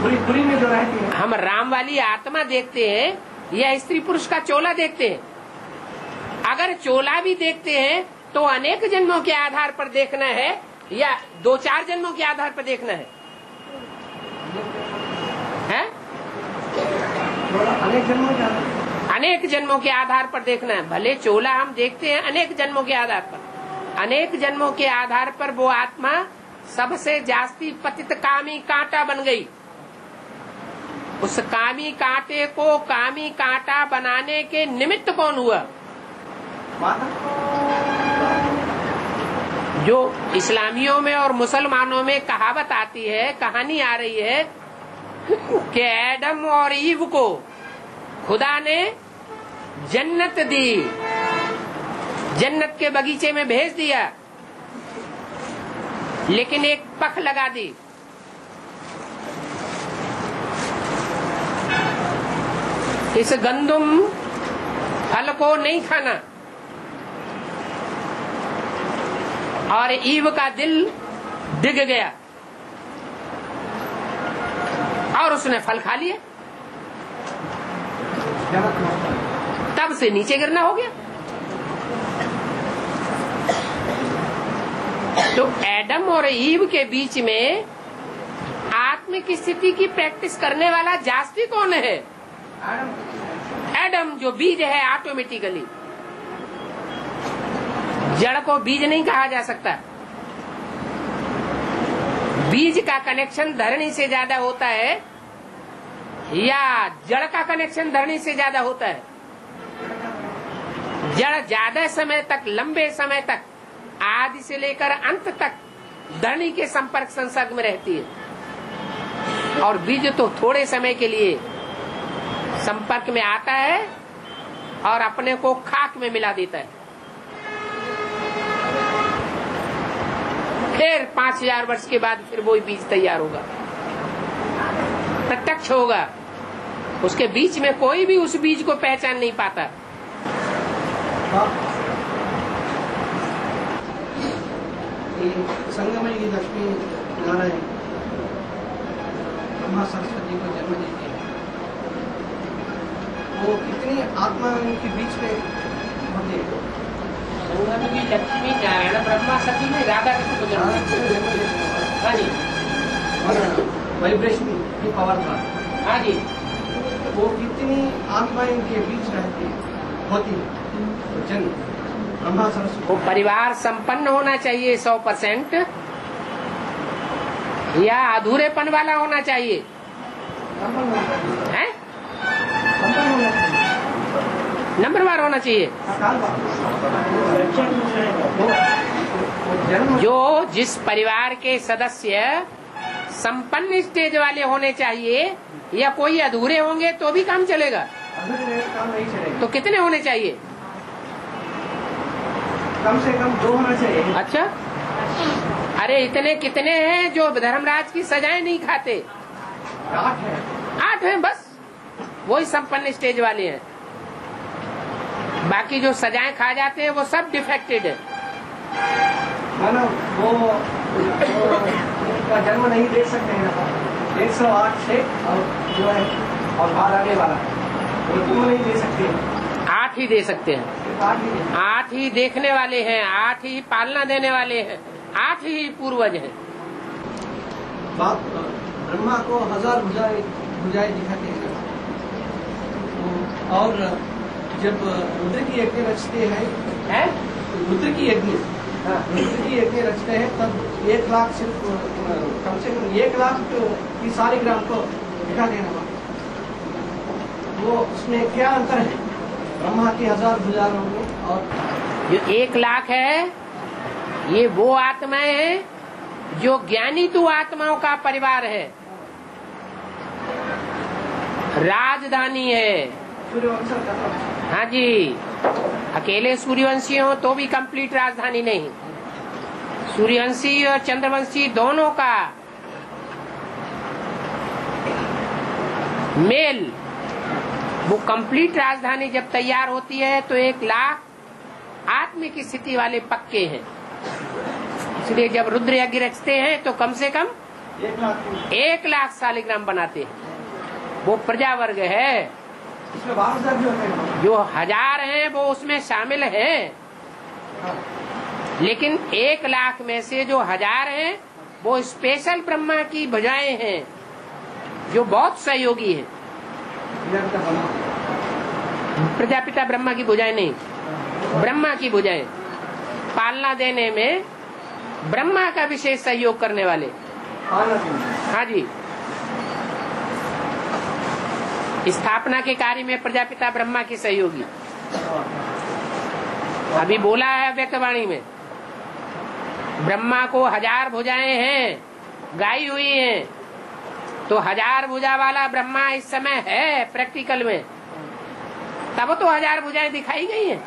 बुरी में जो रहती है। हम राम वाली आत्मा देखते हैं या स्त्री पुरुष का चोला देखते हैं? अगर चोला भी देखते हैं तो अनेक जन्मों के आधार पर देखना है या 2-4 जन्मों के आधार पर देखना है? अनेक जन्मों के आधार पर देखना है। भले चोला हम देखते हैं अनेक जन्मों के आधार पर, अनेक जन्मों के आधार पर वो आत्मा सबसे जास्ती पतित कामी कांटा बन गई। उस कामी कांटे को कामी कांटा बनाने के निमित्त कौन हुआ? जो इस्लामियों में और मुसलमानों में कहावत आती है, कहानी आ रही है कि एडम और ईव को खुदा ने जन्नत दी, जन्नत के बगीचे में भेज दिया, लेकिन एक पख लगा दी। इस गंदुम फल को नहीं खाना। और ईव का दिल दिग गया और उसने फल खा लिया, तब से नीचे गिरना हो गया। तो एडम और ईव के बीच में आत्मिक स्थिति की प्रैक्टिस करने वाला जास्ती कौन है? एडम जो बीज है। ऑटोमेटिकली जड़ को बीज नहीं कहा जा सकता। बीज का कनेक्शन धरणी से ज्यादा होता है या जड़ का कनेक्शन धरणी से ज्यादा होता है? जड़ ज्यादा समय तक, लंबे समय तक, आदि से लेकर अंत तक धरणी के संपर्क संसर्ग में रहती है, और बीज तो थोड़े समय के लिए संपर्क में आता है और अपने को खाक में मिला देता है। फिर 5000 वर्ष के बाद फिर वही बीज तैयार होगा, प्रत्यक्ष होगा। उसके बीच में कोई भी उस बीज को पहचान नहीं पाता। संगम की लक्ष्मी नारायण ब्रह्मा सरस्वती को जन्म देते हैं, वो कितनी आत्मा उनके बीच में होती है? संगम की लक्ष्मी नारायण ब्रह्मा सती में राधा कृष्ण को जन्म देते हैं। हाँ जी, और वाइब्रेशन की पावर था। हाँ जी, वो कितनी आत्माएं के बीच रहती होती है? तो जन्म ब्रह्मा सरस्वती। वो परिवार संपन्न होना चाहिए 100% या अधूरेपन वाला होना चाहिए? हैं? नंबरवार होना चाहिए। जो जिस परिवार के सदस्य संपन्न स्टेज वाले होने चाहिए या कोई अधूरे होंगे तो भी काम चलेगा? काम नहीं चलेगा। तो कितने होने चाहिए? कम से कम 2 होना चाहिए। अच्छा, अरे इतने कितने हैं जो धर्मराज की सजाएं नहीं खाते? 8 है। 8 हैं बस, वही संपन्न स्टेज वाले हैं। बाकी जो सजाएं खा जाते हैं वो सब डिफेक्टेड है। मानो वो उनका जन्म नहीं देख सकते हैं। 108 से और जो है और बाहर आने वाला वो तुम नहीं दे सकते। 8 ही दे सकते हैं। 8 ही दे। 8 ही देखने वाले हैं, 8 ही पालना देने वाले हैं, 8 ही पूर्वज हैं। बाप ब्रह्मा को 1000 भुजाएं दिखाते हैं। और जब रुद्र की यज्ञ रचते हैं, रुद्र की यज्ञ रचते हैं, तब 1 लाख सिर्फ कम से कम 1 लाख की सालिग्राम को दिखा देना। वो उसमें क्या अंतर है ब्रह्मा की 1000 भुजाओं में? और जो 1 लाख है ये वो आत्माएं हैं जो ज्ञानी तु आत्माओं का परिवार है, राजधानी है। सूर्यवंश का हाँ जी, अकेले सूर्यवंशी हो तो भी कंप्लीट राजधानी नहीं, सूर्यवंशी और चंद्रवंशी दोनों का मेल, वो कंप्लीट राजधानी जब तैयार होती है तो 1 लाख आत्मिक स्थिति वाले पक्के हैं। इसलिए जब रुद्र यज्ञ रचते हैं तो कम से कम 1 लाख सालिग्राम बनाते हैं। वो प्रजा वर्ग है। इसमें 12,000 भी होते हैं। जो 1000 हैं वो उसमें शामिल हैं, लेकिन 1 लाख में से जो 1000 हैं वो स्पेशल ब्रह्मा की भुजाएं हैं जो बहुत सहयोगी है। प्रजापिता ब्रह्मा की भुजाएं नहीं, ब्रह्मा की भुजाएं पालना देने में ब्रह्मा का विशेष सहयोग करने वाले। हाँ जी, स्थापना के कार्य में प्रजापिता ब्रह्मा की सहयोगी। अभी बोला है व्यक्तवाणी में, ब्रह्मा को 1000 भुजाएं हैं, गाई हुई हैं, तो 1000 भुजा वाला ब्रह्मा इस समय है प्रैक्टिकल में, तब तो 1000 भुजाएं दिखाई गई हैं।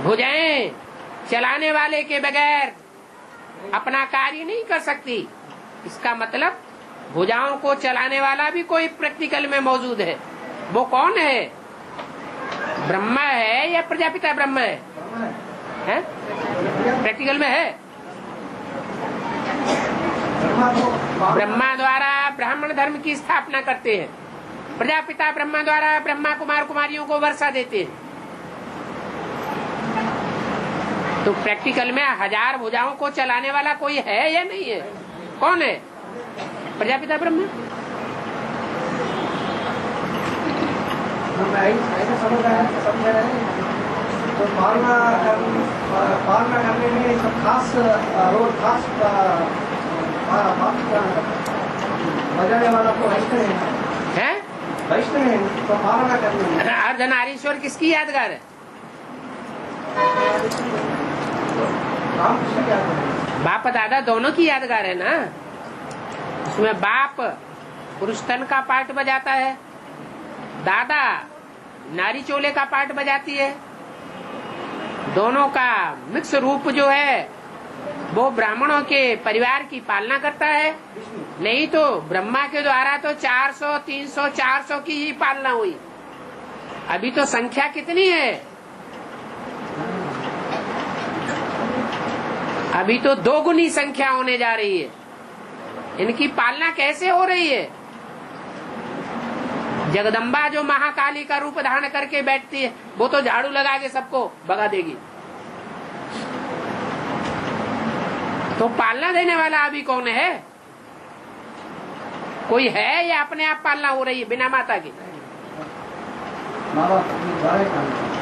भुजाएं चलाने वाले के बगैर अपना कार्य नहीं कर सकती। इसका मतलब भुजाओं को चलाने वाला भी कोई प्रैक्टिकल में मौजूद है। वो कौन है? ब्रह्मा है या प्रजापिता ब्रह्मा है? प्रैक्टिकल में है। ब्रह्मा द्वारा ब्राह्मण धर्म की स्थापना करते हैं, प्रजापिता ब्रह्मा द्वारा ब्रह्मा कुमार कुमारियों को वर्षा देते हैं। तो प्रैक्टिकल में 1000 भुजाओं को चलाने वाला कोई है या नहीं है? कौन है? प्रजापिता ब्रह्मा। समझ रहे हैं। तो पालना करने में सब खास रोल, खास बजाने वाला तो वैष्णव है। वैष्णव है तो पालना करने में। अर्धनारीश्वर किसकी यादगार है? रामकृष्ण की यादगार। बाप दादा दोनों की यादगार है ना। उसमें बाप पुरुष तन का पार्ट बजाता है, दादा नारी चोले का पार्ट बजाती है। दोनों का मिक्स रूप जो है वो ब्राह्मणों के परिवार की पालना करता है। नहीं तो ब्रह्मा के द्वारा तो 400, 300, 400 की ही पालना हुई। अभी तो संख्या कितनी है? अभी तो 2 गुनी संख्या होने जा रही है। इनकी पालना कैसे हो रही है? जगदम्बा जो महाकाली का रूप धारण करके बैठती है, वो तो झाड़ू लगा के सबको भगा देगी। तो पालना देने वाला अभी कौन है? कोई है या अपने आप पालना हो रही है बिना माता की? माँ बाप अपने द्वारा ही काम करते हैं।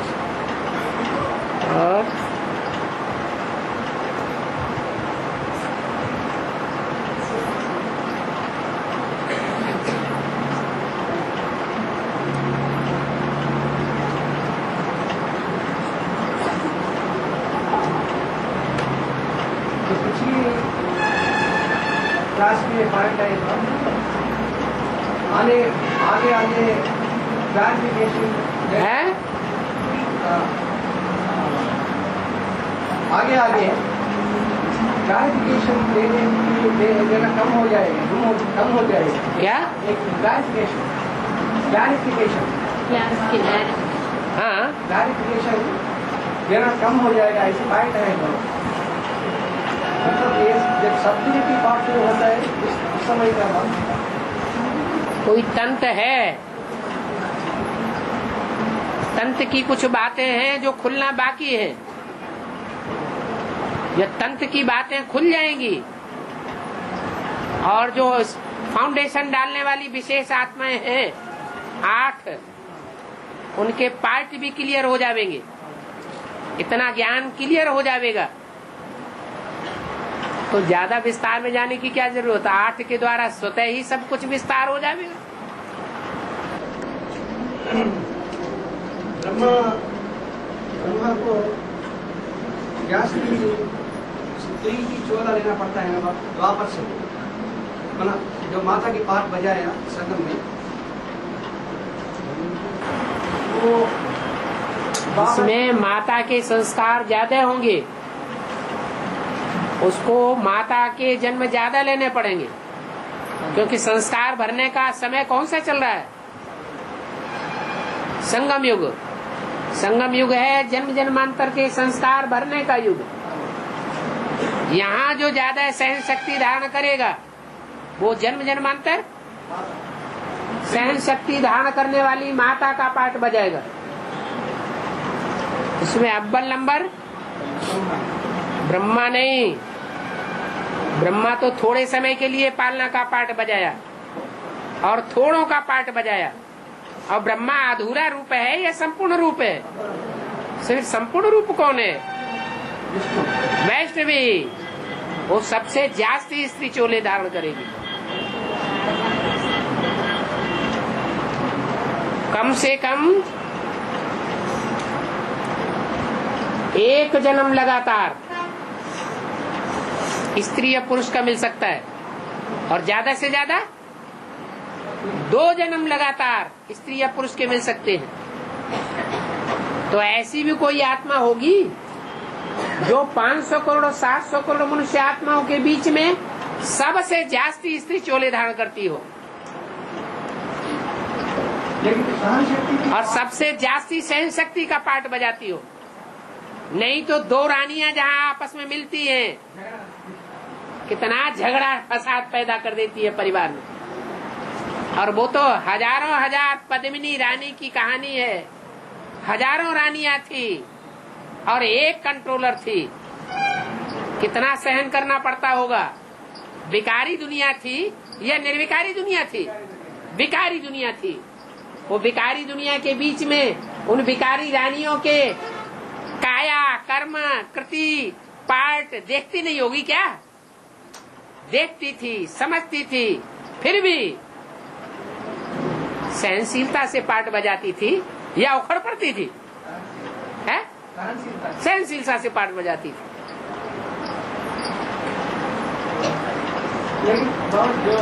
और तो पिछली क्लास में पॉइंट है आगे आगे आगे क्लासिफिकेशन है आगे आगे क्लासिफिकेशन देना कम हो जाएगा, कम हो जाएगा। क्या? एक क्लासिफिकेशन हाँ, क्लारिफिकेशन देना कम हो जाएगा, ऐसी पॉइंट है। मतलब ये जब सब्सिडी पार्ट शुरू होता है उस समय का बात। कोई तंत्र है, तंत्र की कुछ बातें हैं जो खुलना बाकी है। जब तंत्र की बातें खुल जाएंगी और जो फाउंडेशन डालने वाली विशेष आत्माएं हैं 8, उनके पार्ट भी क्लियर हो जाएंगे, इतना ज्ञान क्लियर हो जाएगा तो ज्यादा विस्तार में जाने की क्या जरूरत है? 8 के द्वारा स्वतः ही सब कुछ विस्तार हो जाएगा। ब्रह्मा को व्यास की स्त्री की चोला लेना पड़ता है ना द्वापर से, मतलब जो माता की पाठ बजाया संगम में, वो इसमें माता के संस्कार ज्यादा होंगे, उसको माता के जन्म ज्यादा लेने पड़ेंगे, क्योंकि संस्कार भरने का समय कौन सा चल रहा है? संगम युग। संगम युग है जन्म जन्मांतर के संस्कार भरने का युग। यहाँ जो ज्यादा सहन शक्ति धारण करेगा वो जन्म जन्मांतर सहन शक्ति धारण करने वाली माता का पाठ बजाएगा। इसमें अव्वल नंबर ब्रह्मा नहीं, ब्रह्मा तो थोड़े समय के लिए पालना का पाठ बजाया और थोड़ों का पाठ बजाया, और ब्रह्मा अधूरा रूप है या संपूर्ण रूप है? सिर्फ संपूर्ण रूप कौन है? वैष्णवी, वो सबसे जास्ती स्त्री चोले धारण करेगी। कम से कम 1 जन्म लगातार स्त्री या पुरुष का मिल सकता है, और ज्यादा से ज्यादा 2 जन्म लगातार स्त्री या पुरुष के मिल सकते हैं। तो ऐसी भी कोई आत्मा होगी जो 500 करोड़ 700 करोड़ मनुष्य आत्माओं के बीच में सबसे जास्ती स्त्री चोले धारण करती हो, और सबसे जास्ती सहन शक्ति का पाठ बजाती हो। नहीं तो 2 रानियां जहां आपस में मिलती हैं, कितना झगड़ा फसाद पैदा कर देती है परिवार में। और वो तो हजारों हजार पद्मिनी रानी की कहानी है। हजारों रानियां थी और एक कंट्रोलर थी, कितना सहन करना पड़ता होगा। विकारी दुनिया थी या निर्विकारी दुनिया थी? विकारी दुनिया थी। वो विकारी दुनिया के बीच में उन विकारी रानियों के काया कर्म कृति पार्ट देखती नहीं होगी क्या? देखती थी, समझती थी, फिर भी सहनशीलता से पार्ट बजाती थी या उखड़ पड़ती थी? है? सहनशीलता से पार्ट बजाती थी। लेकिन जो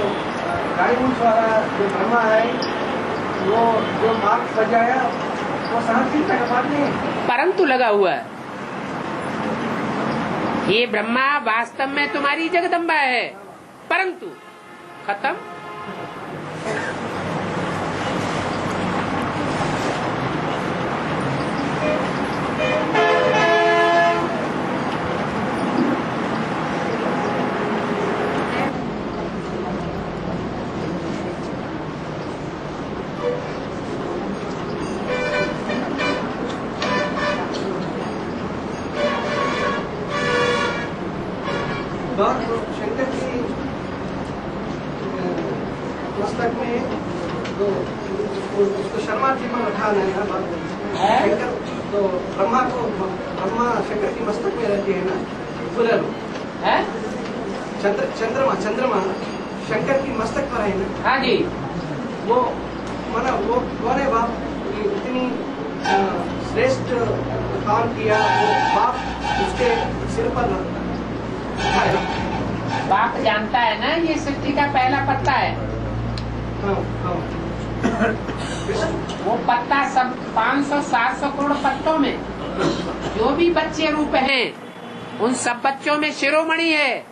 गाड़ी वाला जो ब्रह्मा है, वो जो मार्क्स बजाया वो सहनशीलता का बात नहीं, परंतु लगा हुआ है। ये ब्रह्मा वास्तव में तुम्हारी जगदम्बा है, परंतु खत्म। मस्तक में तो उसको शर्मार्थी में उठाना है ना बात। शंकर तो ब्रह्मा शंकर की मस्तक में रहती है ना फुलर है? चंद्रमा शंकर की मस्तक पर है ना। हाँ जी। वो माना वो कौन है बाप कि इतनी श्रेष्ठ काम किया, वो बाप उसके सिर पर उठाया। बाप जानता है ना ये सृष्टि का पहला पत्ता है। हाँ। वो पत्ता सब 500-700 करोड़ पत्तों में जो भी बच्चे रूप हैं उन सब बच्चों में शिरोमणि है,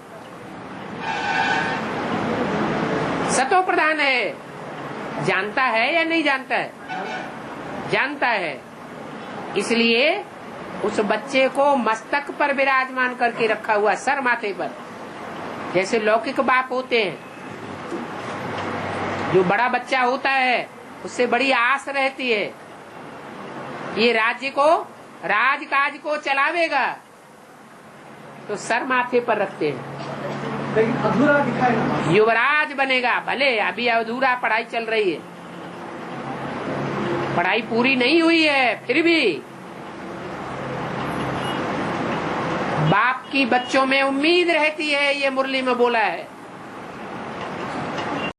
सतो प्रधान है। जानता है या नहीं जानता है? जानता है। इसलिए उस बच्चे को मस्तक पर विराजमान करके रखा हुआ, सर माथे पर। जैसे लौकिक बाप होते हैं, जो बड़ा बच्चा होता है उससे बड़ी आस रहती है ये राज्य को, राजकाज को चलावेगा, तो सर माथे पर रखते हैं। लेकिन अधूरा दिखाए ना, युवराज बनेगा। भले अभी अधूरा पढ़ाई चल रही है, पढ़ाई पूरी नहीं हुई है, फिर भी बाप की बच्चों में उम्मीद रहती है। ये मुरली में बोला है।